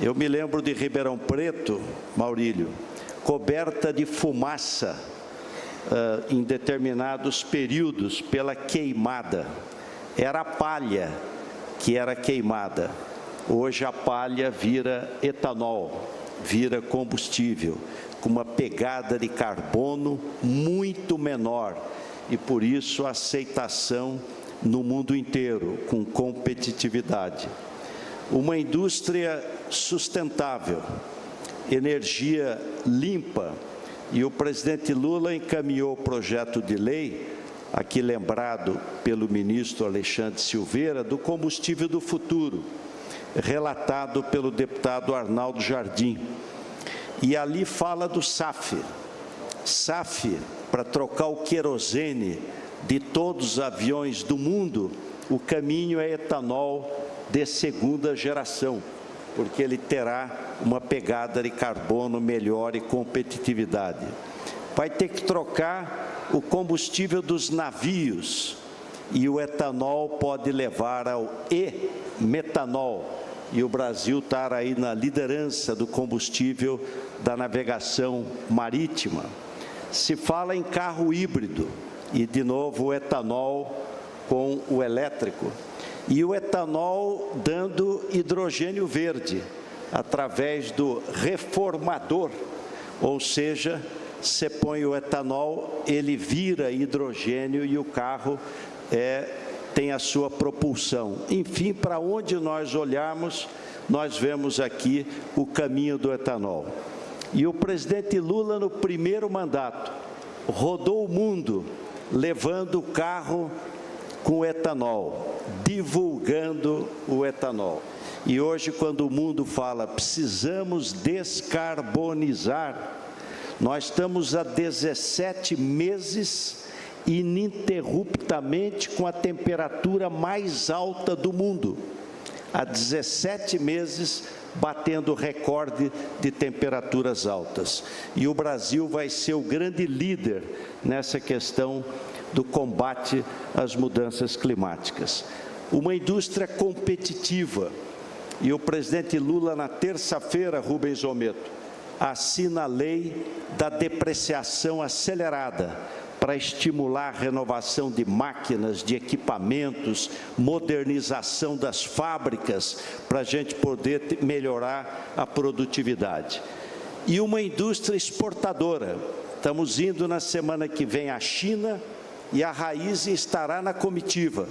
Eu me lembro de Ribeirão Preto, Maurílio, coberta de fumaça em determinados períodos pela queimada. Era a palha que era queimada. Hoje a palha vira etanol, vira combustível, com uma pegada de carbono muito menor e, por isso, aceitação no mundo inteiro, com competitividade. Uma indústria sustentável, energia limpa, e o presidente Lula encaminhou o projeto de lei, aqui lembrado pelo ministro Alexandre Silveira, do combustível do futuro, relatado pelo deputado Arnaldo Jardim. E ali fala do SAF. SAF, para trocar o querosene de todos os aviões do mundo, o caminho é etanol de segunda geração, porque ele terá uma pegada de carbono melhor e competitividade. Vai ter que trocar o combustível dos navios, e o etanol pode levar ao e-metanol, e o Brasil está aí na liderança do combustível da navegação marítima. Se fala em carro híbrido, e de novo o etanol com o elétrico. E o etanol dando hidrogênio verde, através do reformador, ou seja, você põe o etanol, ele vira hidrogênio e o carro tem a sua propulsão. Enfim, para onde nós olharmos, nós vemos aqui o caminho do etanol. E o presidente Lula, no primeiro mandato, rodou o mundo, levando o carro com etanol, divulgando o etanol. E hoje, quando o mundo fala, precisamos descarbonizar, nós estamos há 17 meses ininterruptamente com a temperatura mais alta do mundo. Há 17 meses batendo recorde de temperaturas altas. E o Brasil vai ser o grande líder nessa questão do combate às mudanças climáticas. Uma indústria competitiva. E o presidente Lula, na terça-feira, Rubens Ometo, assina a lei da depreciação acelerada para estimular a renovação de máquinas, de equipamentos, modernização das fábricas, para a gente poder melhorar a produtividade. E uma indústria exportadora. Estamos indo na semana que vem à China e a Raízen estará na comitiva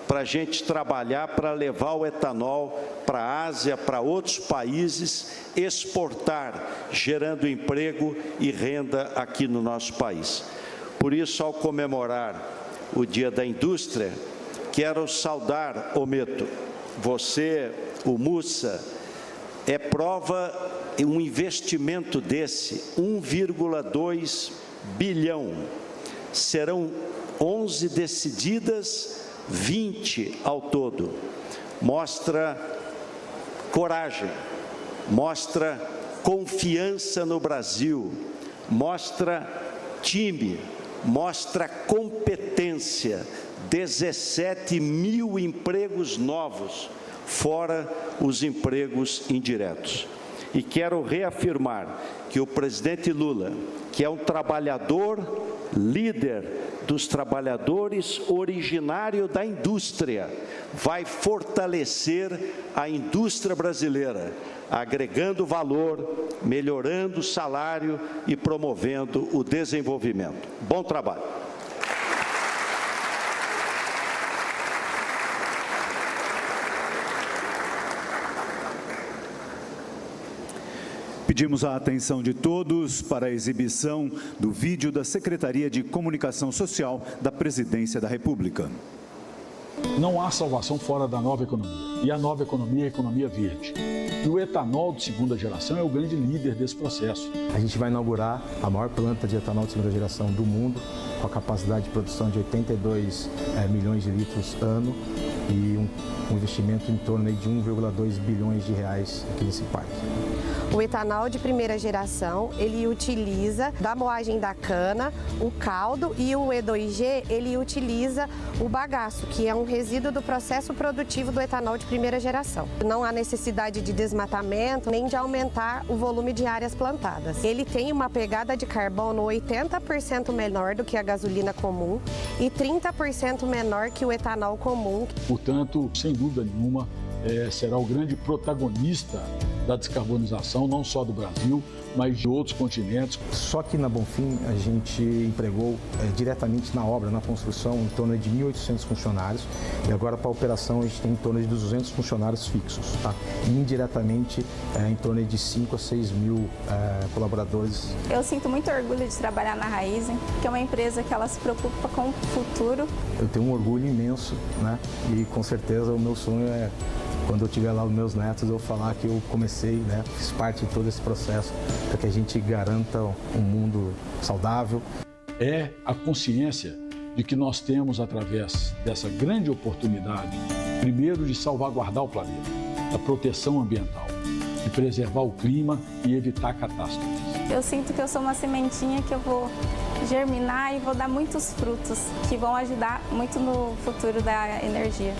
para a gente trabalhar para levar o etanol para a Ásia, para outros países, exportar, gerando emprego e renda aqui no nosso país. Por isso, ao comemorar o Dia da Indústria, quero saudar, Ometo, você, o Mussa, é prova, um investimento desse, 1,2 bilhão. Serão 11 decididas, 20 ao todo. Mostra coragem, mostra confiança no Brasil, mostra time, mostra competência. 17 mil empregos novos, fora os empregos indiretos. E quero reafirmar que o presidente Lula, que é um trabalhador líder dos trabalhadores originário da indústria vai fortalecer a indústria brasileira, agregando valor, melhorando o salário e promovendo o desenvolvimento. Bom trabalho. Pedimos a atenção de todos para a exibição do vídeo da Secretaria de Comunicação Social da Presidência da República. Não há salvação fora da nova economia. E a nova economia é a economia verde. E o etanol de segunda geração é o grande líder desse processo. A gente vai inaugurar a maior planta de etanol de segunda geração do mundo, com a capacidade de produção de 82 milhões de litros ano e um investimento em torno de 1,2 bilhões de reais aqui nesse parque. O etanol de primeira geração, ele utiliza da moagem da cana, o caldo, e o E2G, ele utiliza o bagaço, que é um resíduo do processo produtivo do etanol de primeira geração. Não há necessidade de desmatamento, nem de aumentar o volume de áreas plantadas. Ele tem uma pegada de carbono 80% menor do que a gasolina comum e 30% menor que o etanol comum. Portanto, sem dúvida nenhuma, será o grande protagonista da descarbonização, não só do Brasil, mas de outros continentes. Só que na Bonfim a gente empregou diretamente na obra, na construção, em torno de 1.800 funcionários. E agora para a operação a gente tem em torno de 200 funcionários fixos. Tá? E indiretamente em torno de 5 a 6 mil colaboradores. Eu sinto muito orgulho de trabalhar na Raízen, que é uma empresa que ela se preocupa com o futuro. Eu tenho um orgulho imenso, né? E com certeza o meu sonho é, quando eu tiver lá os meus netos, eu falar que eu comecei, né, fiz parte de todo esse processo para que a gente garanta um mundo saudável. É a consciência de que nós temos, através dessa grande oportunidade, primeiro de salvaguardar o planeta, da proteção ambiental, de preservar o clima e evitar catástrofes. Eu sinto que eu sou uma sementinha que eu vou germinar e vou dar muitos frutos que vão ajudar muito no futuro da energia.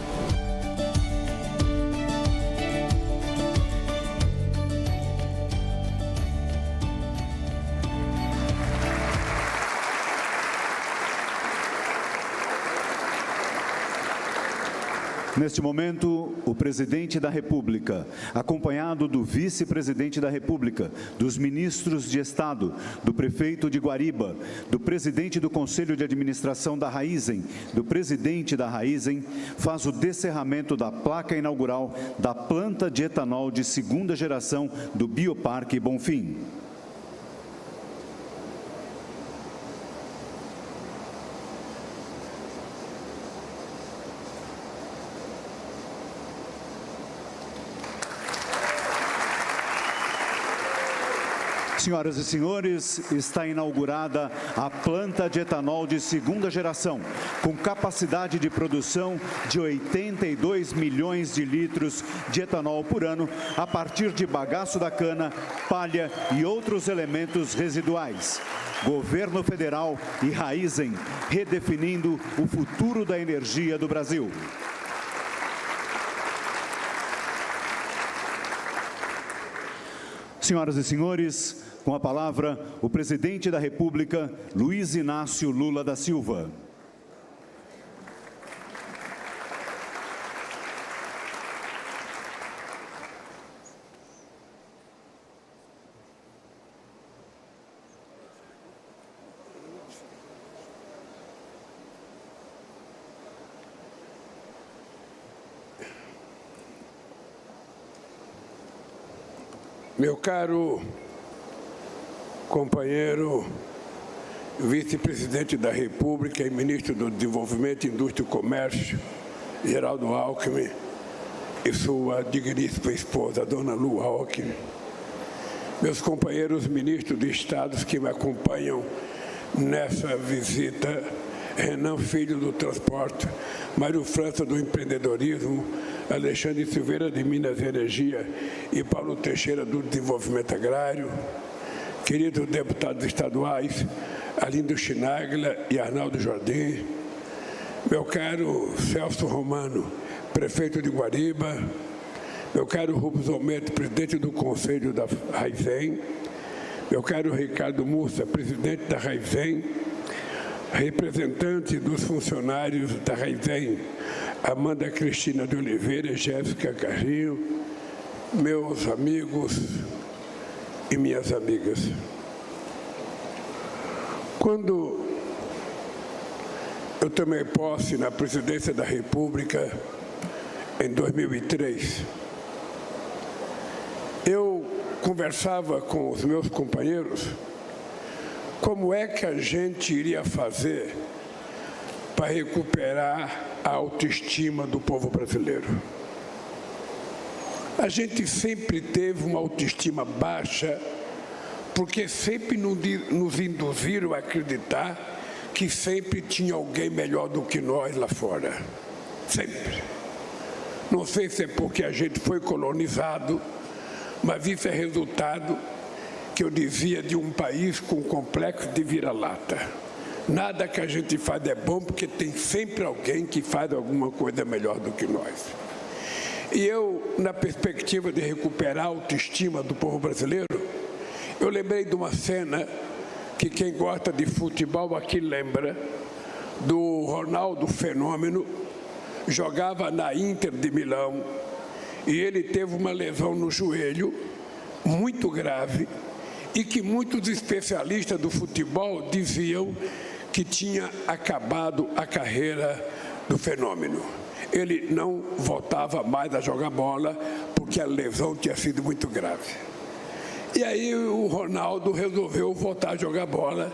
Neste momento, o Presidente da República, acompanhado do Vice-Presidente da República, dos Ministros de Estado, do Prefeito de Guariba, do Presidente do Conselho de Administração da Raízen, do Presidente da Raízen, faz o descerramento da placa inaugural da planta de etanol de segunda geração do Bioparque Bonfim. Senhoras e senhores, está inaugurada a planta de etanol de segunda geração, com capacidade de produção de 82 milhões de litros de etanol por ano, a partir de bagaço da cana, palha e outros elementos residuais. Governo Federal e Raízen, redefinindo o futuro da energia do Brasil. Senhoras e senhores, com a palavra, o Presidente da República, Luiz Inácio Lula da Silva. Meu caro companheiro, vice-presidente da República e ministro do Desenvolvimento, Indústria e Comércio, Geraldo Alckmin, e sua digníssima esposa, dona Lu Alckmin, meus companheiros ministros de Estados que me acompanham nessa visita, Renan Filho do Transporte, Mário França do Empreendedorismo, Alexandre Silveira de Minas e Energia e Paulo Teixeira do Desenvolvimento Agrário, queridos deputados estaduais, Arlindo Chinaglia e Arnaldo Jordim, meu caro Celso Romano, prefeito de Guariba, meu caro Rubens Almeida, presidente do Conselho da Raízen, meu caro Ricardo Mussa, presidente da Raízen, representantes dos funcionários da Raizen, Amanda Cristina de Oliveira e Jéssica Carrinho, meus amigos e minhas amigas. Quando eu tomei posse na presidência da República em 2003, eu conversava com os meus companheiros como é que a gente iria fazer para recuperar a autoestima do povo brasileiro. A gente sempre teve uma autoestima baixa, porque sempre nos induziram a acreditar que sempre tinha alguém melhor do que nós lá fora. Sempre. Não sei se é porque a gente foi colonizado, mas isso é resultado, que eu dizia, de um país com complexo de vira-lata. Nada que a gente faz é bom, porque tem sempre alguém que faz alguma coisa melhor do que nós. E eu, na perspectiva de recuperar a autoestima do povo brasileiro, eu lembrei de uma cena que quem gosta de futebol aqui lembra, do Ronaldo Fenômeno, jogava na Inter de Milão, e ele teve uma lesão no joelho, muito grave, e que muitos especialistas do futebol diziam que tinha acabado a carreira do Fenômeno. Ele não voltava mais a jogar bola, porque a lesão tinha sido muito grave. E aí o Ronaldo resolveu voltar a jogar bola,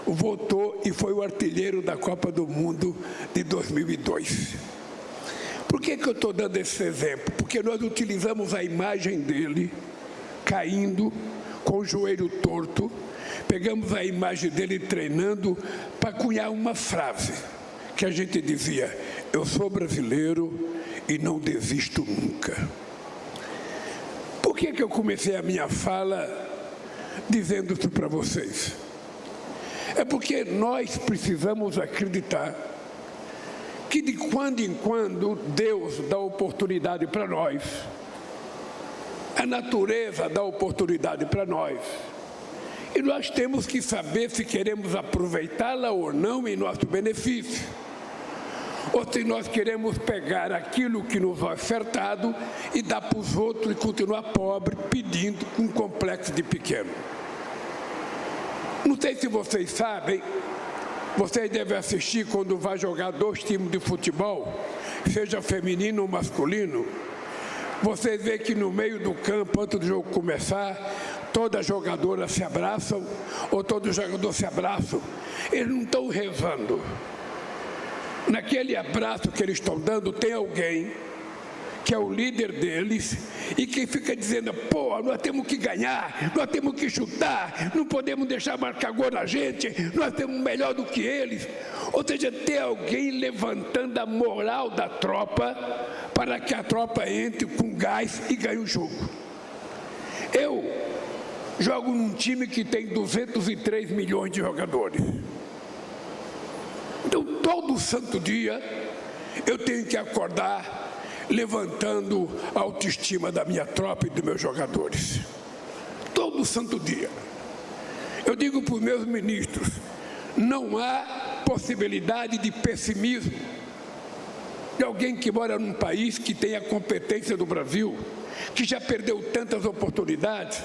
voltou e foi o artilheiro da Copa do Mundo de 2002. Por que eu estou dando esse exemplo? Porque nós utilizamos a imagem dele caindo, com o joelho torto, pegamos a imagem dele treinando para cunhar uma frase que a gente dizia: eu sou brasileiro e não desisto nunca. Por que eu comecei a minha fala dizendo isso para vocês? É porque nós precisamos acreditar que de quando em quando Deus dá oportunidade para nós, a natureza dá oportunidade para nós, e nós temos que saber se queremos aproveitá-la ou não em nosso benefício, ou se nós queremos pegar aquilo que nos é ofertado e dar para os outros e continuar pobre, pedindo com um complexo de pequeno. Não sei se vocês sabem, vocês devem assistir quando vai jogar 2 times de futebol, seja feminino ou masculino. Vocês veem que no meio do campo, antes do jogo começar, toda jogadora se abraçam, ou todo jogador se abraçam. Eles não estão rezando. Naquele abraço que eles estão dando, tem alguém que é o líder deles e que fica dizendo: pô, nós temos que ganhar, nós temos que chutar, não podemos deixar marcar gol na gente, nós temos melhor do que eles. Ou seja, tem alguém levantando a moral da tropa para que a tropa entre com gás e ganhe o jogo. Eu jogo num time que tem 203 milhões de jogadores. Então, todo santo dia, eu tenho que acordar levantando a autoestima da minha tropa e dos meus jogadores. Todo santo dia. Eu digo para os meus ministros: não há possibilidade de pessimismo de alguém que mora num país que tem a competência do Brasil, que já perdeu tantas oportunidades,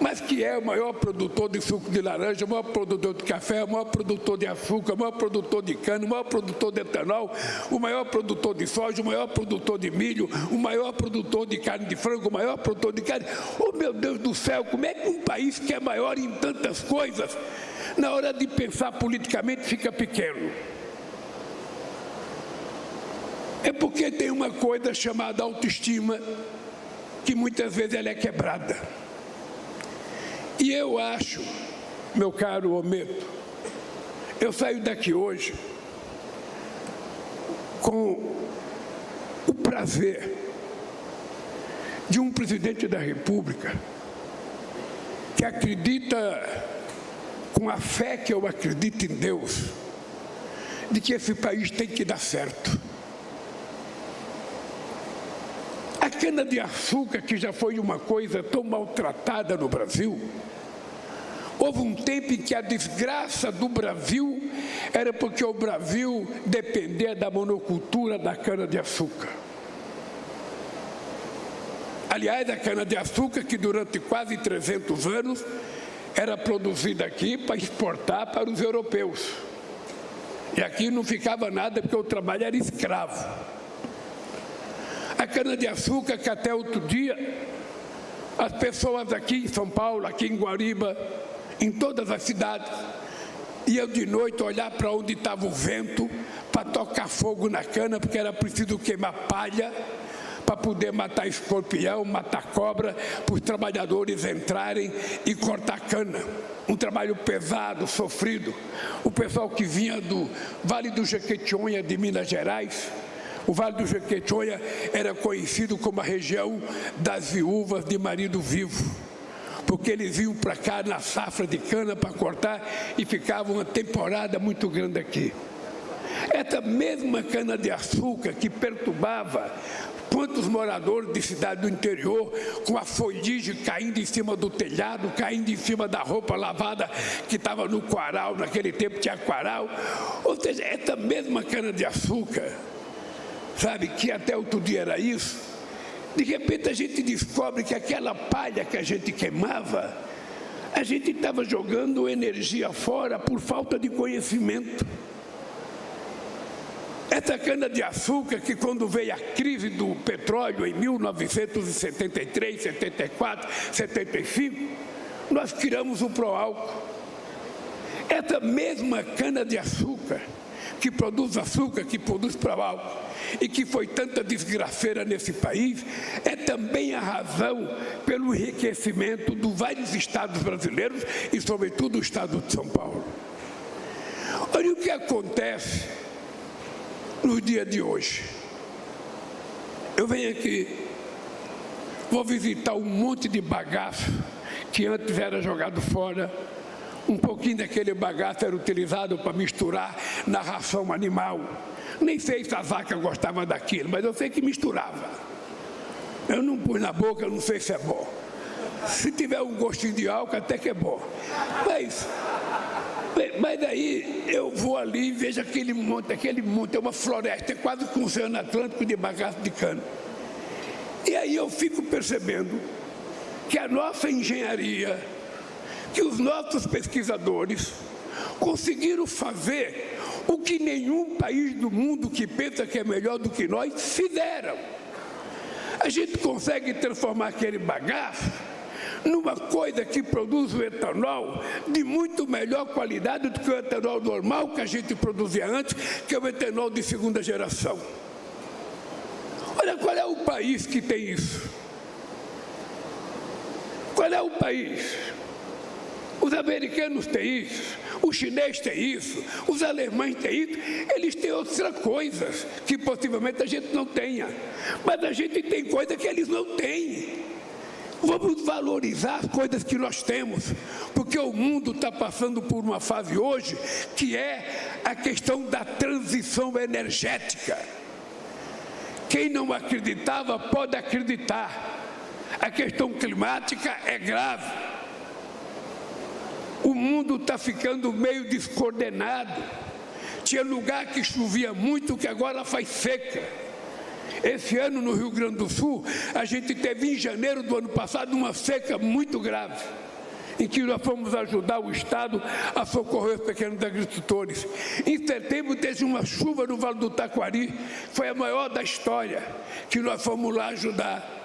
mas que é o maior produtor de suco de laranja, o maior produtor de café, o maior produtor de açúcar, o maior produtor de cana, o maior produtor de etanol, o maior produtor de soja, o maior produtor de milho, o maior produtor de carne de frango, o maior produtor de carne. Oh, meu Deus do céu, como é que um país que é maior em tantas coisas, na hora de pensar politicamente, fica pequeno? É porque tem uma coisa chamada autoestima, que muitas vezes ela é quebrada. E eu acho, meu caro Ometo, eu saio daqui hoje com o prazer de um presidente da República que acredita, com a fé que eu acredito em Deus, de que esse país tem que dar certo. A cana-de-açúcar, que já foi uma coisa tão maltratada no Brasil, Houve um tempo em que a desgraça do Brasil era porque o Brasil dependia da monocultura da cana-de-açúcar. Aliás, a cana-de-açúcar, que durante quase 300 anos era produzida aqui para exportar para os europeus. E aqui não ficava nada porque o trabalho era escravo. A cana-de-açúcar, que até outro dia, as pessoas aqui em São Paulo, aqui em Guariba, em todas as cidades, iam de noite olhar para onde estava o vento, para tocar fogo na cana, porque era preciso queimar palha, para poder matar escorpião, matar cobra, para os trabalhadores entrarem e cortar cana. Um trabalho pesado, sofrido. O pessoal que vinha do Vale do Jequitinhonha, de Minas Gerais, o Vale do Jequitinhonha era conhecido como a região das viúvas de marido vivo, porque eles iam para cá na safra de cana para cortar e ficava uma temporada muito grande aqui. Essa mesma cana-de-açúcar que perturbava quantos moradores de cidade do interior, com a folhagem caindo em cima do telhado, caindo em cima da roupa lavada que estava no quaral, naquele tempo tinha quaral. Ou seja, essa mesma cana-de-açúcar, sabe, que até outro dia era isso, de repente a gente descobre que aquela palha que a gente queimava, a gente estava jogando energia fora por falta de conhecimento. Essa cana-de-açúcar que quando veio a crise do petróleo em 1973, 74, 75, nós criamos o Proálcool. Essa mesma cana-de-açúcar que produz açúcar, que produz Proálcool, e que foi tanta desgraceira nesse país, é também a razão pelo enriquecimento de vários estados brasileiros e, sobretudo, o estado de São Paulo. Olha o que acontece no dia de hoje. Eu venho aqui, vou visitar um monte de bagaço que antes era jogado fora. Um pouquinho daquele bagaço era utilizado para misturar na ração animal. Nem sei se a vaca gostava daquilo, mas eu sei que misturava. Eu não pus na boca, eu não sei se é bom. Se tiver um gostinho de álcool, até que é bom. Mas aí eu vou ali e vejo aquele monte, é uma floresta, é quase com o Oceano Atlântico de bagaço de cana. E aí eu fico percebendo que a nossa engenharia, que os nossos pesquisadores conseguiram fazer o que nenhum país do mundo que pensa que é melhor do que nós fizeram. A gente consegue transformar aquele bagaço numa coisa que produz o etanol de muito melhor qualidade do que o etanol normal que a gente produzia antes, que é o etanol de segunda geração. Olha, qual é o país que tem isso? Qual é o país? Os americanos têm isso, os chineses têm isso, os alemães têm isso, eles têm outras coisas que possivelmente a gente não tenha, mas a gente tem coisas que eles não têm. Vamos valorizar as coisas que nós temos, porque o mundo está passando por uma fase hoje que é a questão da transição energética. Quem não acreditava pode acreditar. A questão climática é grave. O mundo está ficando meio descoordenado. Tinha lugar que chovia muito que agora faz seca. Esse ano no Rio Grande do Sul, a gente teve em janeiro do ano passado uma seca muito grave, em que nós fomos ajudar o Estado a socorrer os pequenos agricultores. Em setembro teve uma chuva no Vale do Taquari, foi a maior da história, que nós fomos lá ajudar.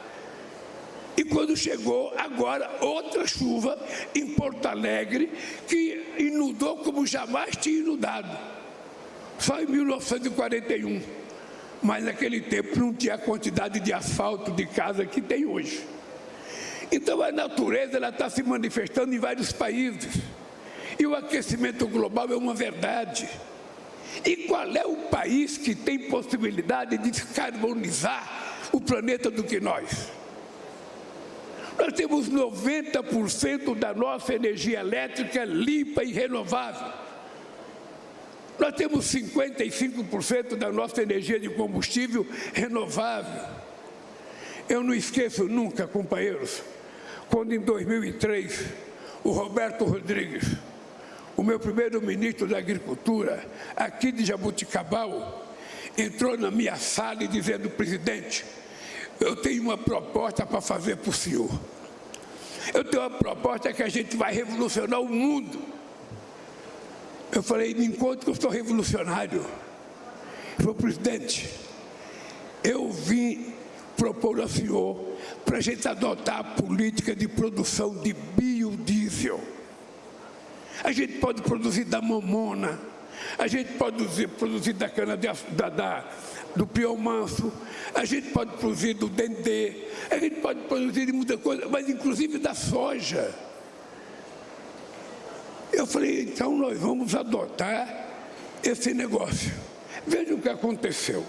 E quando chegou agora outra chuva em Porto Alegre, que inundou como jamais tinha inundado, só em 1941. Mas naquele tempo não tinha a quantidade de asfalto de casa que tem hoje. Então a natureza está se manifestando em vários países. E o aquecimento global é uma verdade. E qual é o país que tem possibilidade de descarbonizar o planeta do que nós? Nós temos 90% da nossa energia elétrica limpa e renovável. Nós temos 55% da nossa energia de combustível renovável. Eu não esqueço nunca, companheiros, quando em 2003 o Roberto Rodrigues, o meu primeiro ministro da Agricultura, aqui de Jaboticabal, entrou na minha sala e dizendo: presidente, eu tenho uma proposta para fazer para o senhor. Eu tenho uma proposta que a gente vai revolucionar o mundo. Eu falei: me encontro que eu sou revolucionário. Ele falou: presidente, eu vim propor ao senhor para a gente adotar a política de produção de biodiesel. A gente pode produzir da mamona, a gente pode produzir da cana do piau manso, a gente pode produzir do dendê, a gente pode produzir de muita coisa, mas inclusive da soja. Eu falei: então nós vamos adotar esse negócio. Veja o que aconteceu.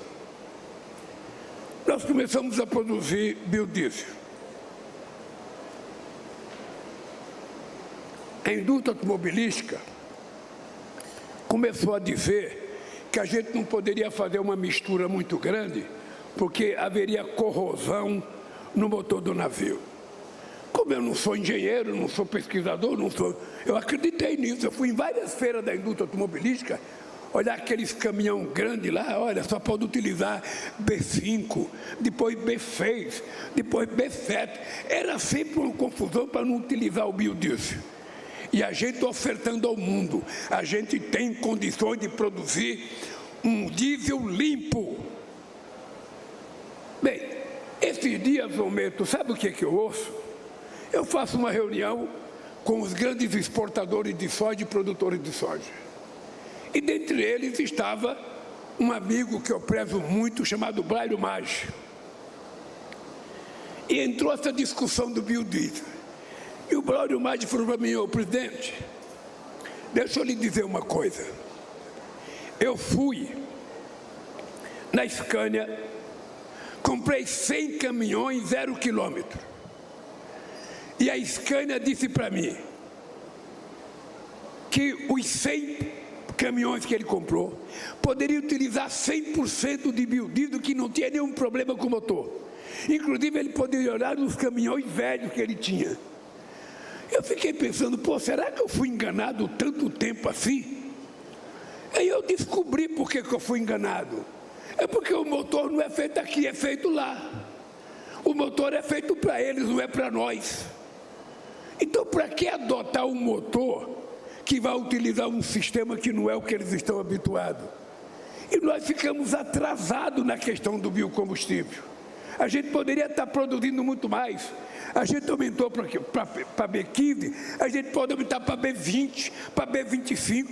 Nós começamos a produzir biodiesel. A indústria automobilística começou a dizer que a gente não poderia fazer uma mistura muito grande, porque haveria corrosão no motor do navio. Como eu não sou engenheiro, não sou pesquisador, eu acreditei nisso. Eu fui em várias feiras da indústria automobilística, olhar aqueles caminhão grandes lá, olha, só pode utilizar B5, depois B6, depois B7. Era sempre uma confusão para não utilizar o biodiesel. E a gente ofertando ao mundo, a gente tem condições de produzir um diesel limpo. Bem, esses dias, Zomento, sabe o que eu ouço? Eu faço uma reunião com os grandes exportadores de soja e produtores de soja. E dentre eles estava um amigo que eu prezo muito, chamado Braulio Maggi. E entrou essa discussão do biodiesel. E o Braulio Maggi falou para mim: ô presidente, deixa eu lhe dizer uma coisa. Eu fui na Scania, comprei 100 caminhões 0 quilômetro. E a Scania disse para mim que os 100 caminhões que ele comprou poderia utilizar 100% de biodiesel, que não tinha nenhum problema com o motor. Inclusive, ele poderia olhar nos caminhões velhos que ele tinha. Eu fiquei pensando: pô, será que eu fui enganado tanto tempo assim? Aí eu descobri por que eu fui enganado. É porque o motor não é feito aqui, é feito lá. O motor é feito para eles, não é para nós. Então, para que adotar um motor que vai utilizar um sistema que não é o que eles estão habituados? E nós ficamos atrasados na questão do biocombustível. A gente poderia estar produzindo muito mais. A gente aumentou para B15, a gente pode aumentar para B20, para B25.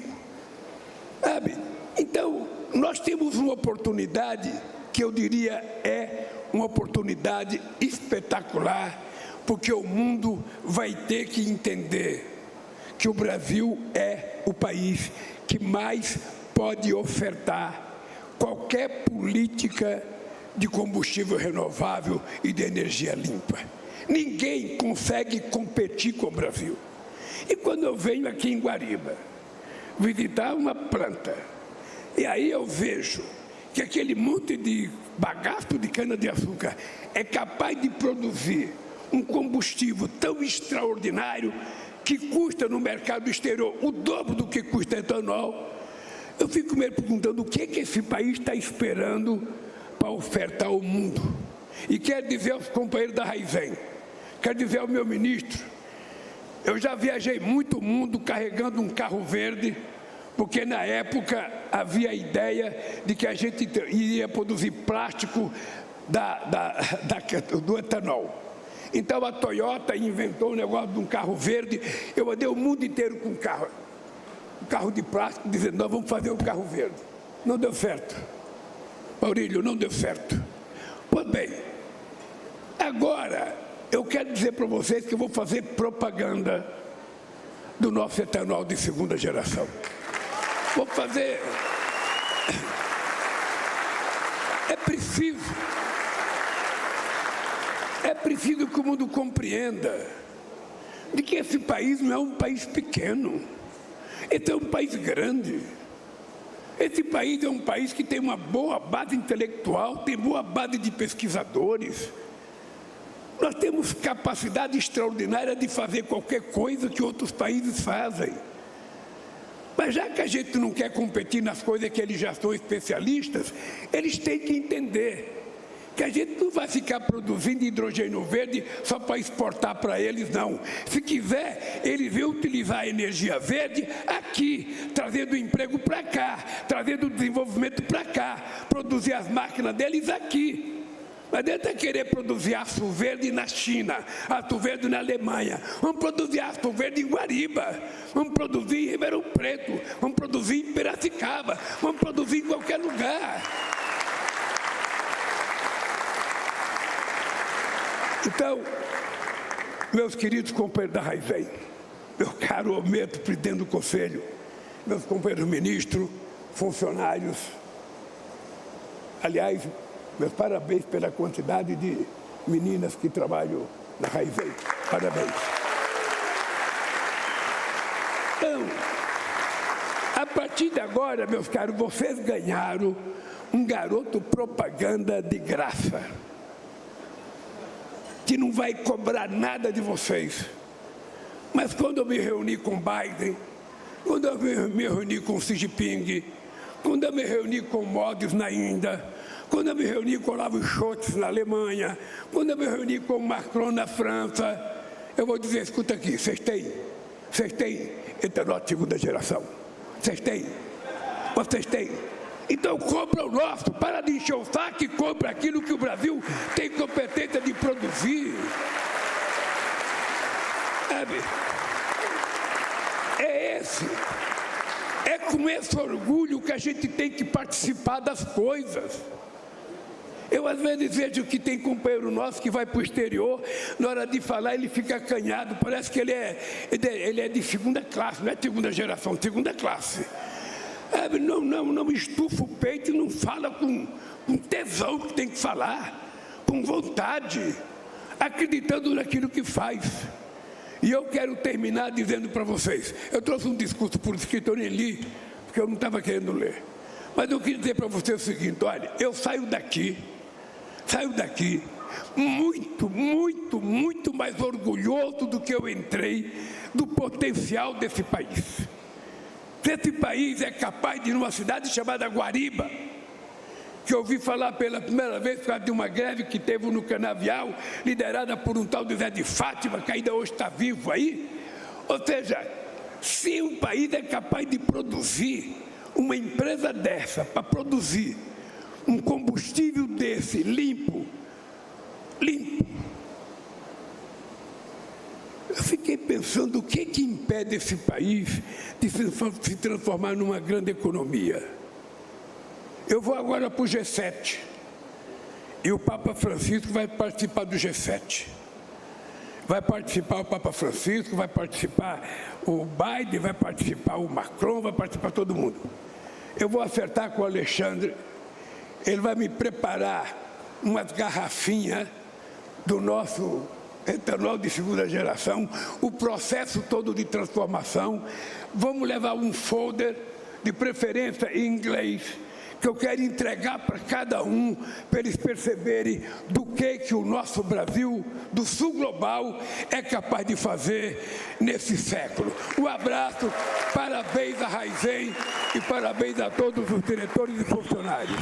Sabe? Então, nós temos uma oportunidade que eu diria é uma oportunidade espetacular, porque o mundo vai ter que entender que o Brasil é o país que mais pode ofertar qualquer política de combustível renovável e de energia limpa. Ninguém consegue competir com o Brasil. E quando eu venho aqui em Guariba visitar uma planta, e aí eu vejo que aquele monte de bagaço de cana-de-açúcar é capaz de produzir um combustível tão extraordinário que custa no mercado exterior o dobro do que custa etanol, eu fico me perguntando o que esse país está esperando para ofertar ao mundo. E quero dizer aos companheiros da Raizen, quero dizer ao meu ministro, eu já viajei muito o mundo carregando um carro verde, porque na época havia a ideia de que a gente iria produzir plástico do etanol. Então a Toyota inventou um negócio de um carro verde. Eu andei o mundo inteiro com um carro de plástico, dizendo: nós vamos fazer um carro verde. Não deu certo. Maurílio, não deu certo. Pois bem, agora eu quero dizer para vocês que eu vou fazer propaganda do nosso etanol de segunda geração. Vou fazer. É preciso que o mundo compreenda de que esse país não é um país pequeno. Esse é um país grande. Esse país é um país que tem uma boa base intelectual, tem boa base de pesquisadores. Nós temos capacidade extraordinária de fazer qualquer coisa que outros países fazem. Mas já que a gente não quer competir nas coisas que eles já são especialistas, eles têm que entender que a gente não vai ficar produzindo hidrogênio verde só para exportar para eles, não. Se quiser, eles vão utilizar a energia verde aqui, trazendo emprego para cá, trazendo desenvolvimento para cá, produzir as máquinas deles aqui. Não adianta querer produzir aço verde na China, aço verde na Alemanha. Vamos produzir aço verde em Guariba, vamos produzir em Ribeirão Preto, vamos produzir em Piracicaba, vamos produzir em qualquer lugar. Então, meus queridos companheiros da Raizen, meu caro Ometo, presidente do Conselho, meus companheiros ministros, funcionários, aliás, meus parabéns pela quantidade de meninas que trabalham na Raizen. Parabéns. Então, a partir de agora, meus caros, vocês ganharam um garoto propaganda de graça, que não vai cobrar nada de vocês. Mas quando eu me reuni com Biden, quando eu me reuni com Xi Jinping, quando eu me reuni com Modi na Índia, quando eu me reuni com Olavo Scholz na Alemanha, quando eu me reuni com Macron na França, eu vou dizer, escuta aqui, vocês têm etanol de segunda geração? Vocês têm? Então compra o nosso, para de encher o saco e compra aquilo que o Brasil tem competência de produzir. É com esse orgulho que a gente tem que participar das coisas. Eu às vezes vejo que tem companheiro nosso que vai para o exterior, na hora de falar ele fica acanhado, parece que ele é de segunda classe, não é segunda geração, segunda classe. Não estufa o peito e não fala com tesão que tem que falar, com vontade, acreditando naquilo que faz. E eu quero terminar dizendo para vocês, eu trouxe um discurso por escrito, eu nem li, porque eu não estava querendo ler. Mas eu queria dizer para vocês o seguinte, olha, eu saio daqui muito, muito, muito mais orgulhoso do que eu entrei, do potencial desse país. Esse país é capaz de ir numa cidade chamada Guariba, que eu ouvi falar pela primeira vez por causa de uma greve que teve no Canavial, liderada por um tal de Zé de Fátima, que ainda hoje está vivo aí. Ou seja, se um país é capaz de produzir, uma empresa dessa, para produzir um combustível desse, limpo, eu fiquei pensando o que impede esse país de se transformar numa grande economia. Eu vou agora para o G7 e o Papa Francisco vai participar do G7. Vai participar o Papa Francisco, vai participar o Biden, vai participar o Macron, vai participar todo mundo. Eu vou acertar com o Alexandre, ele vai me preparar umas garrafinhas do nosso etanol de segunda geração, o processo todo de transformação. Vamos levar um folder, de preferência em inglês, que eu quero entregar para cada um, para eles perceberem do que o nosso Brasil, do sul global, é capaz de fazer nesse século. Um abraço, parabéns à Raizen e parabéns a todos os diretores e funcionários.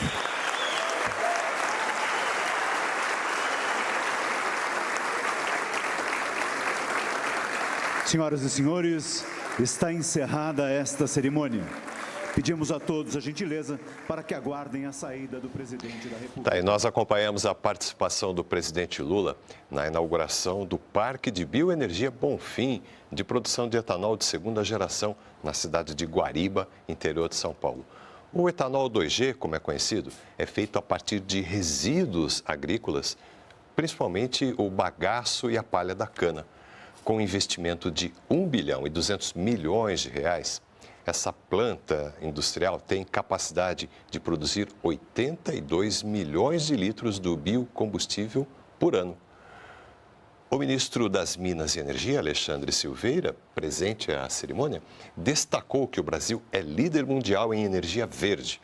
Senhoras e senhores, está encerrada esta cerimônia. Pedimos a todos a gentileza para que aguardem a saída do presidente da República. E nós acompanhamos a participação do presidente Lula na inauguração do Parque de Bioenergia Bonfim, de produção de etanol de segunda geração, na cidade de Guariba, interior de São Paulo. O etanol 2G, como é conhecido, é feito a partir de resíduos agrícolas, principalmente o bagaço e a palha da cana. Com um investimento de 1 bilhão e 200 milhões de reais, essa planta industrial tem capacidade de produzir 82 milhões de litros do biocombustível por ano. O ministro das Minas e Energia, Alexandre Silveira, presente à cerimônia, destacou que o Brasil é líder mundial em energia verde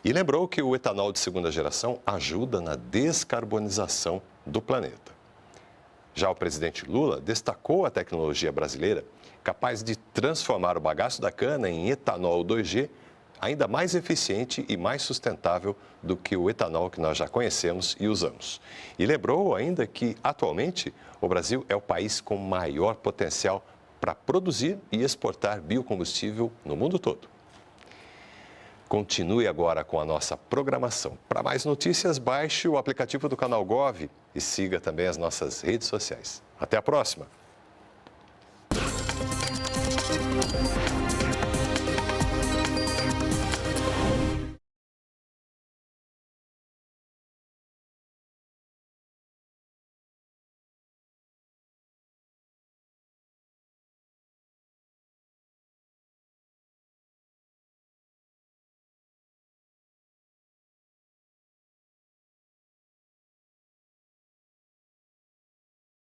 e lembrou que o etanol de segunda geração ajuda na descarbonização do planeta. Já o presidente Lula destacou a tecnologia brasileira capaz de transformar o bagaço da cana em etanol 2G, ainda mais eficiente e mais sustentável do que o etanol que nós já conhecemos e usamos. E lembrou ainda que, atualmente, o Brasil é o país com maior potencial para produzir e exportar biocombustível no mundo todo. Continue agora com a nossa programação. Para mais notícias, baixe o aplicativo do Canal Gov e siga também as nossas redes sociais. Até a próxima!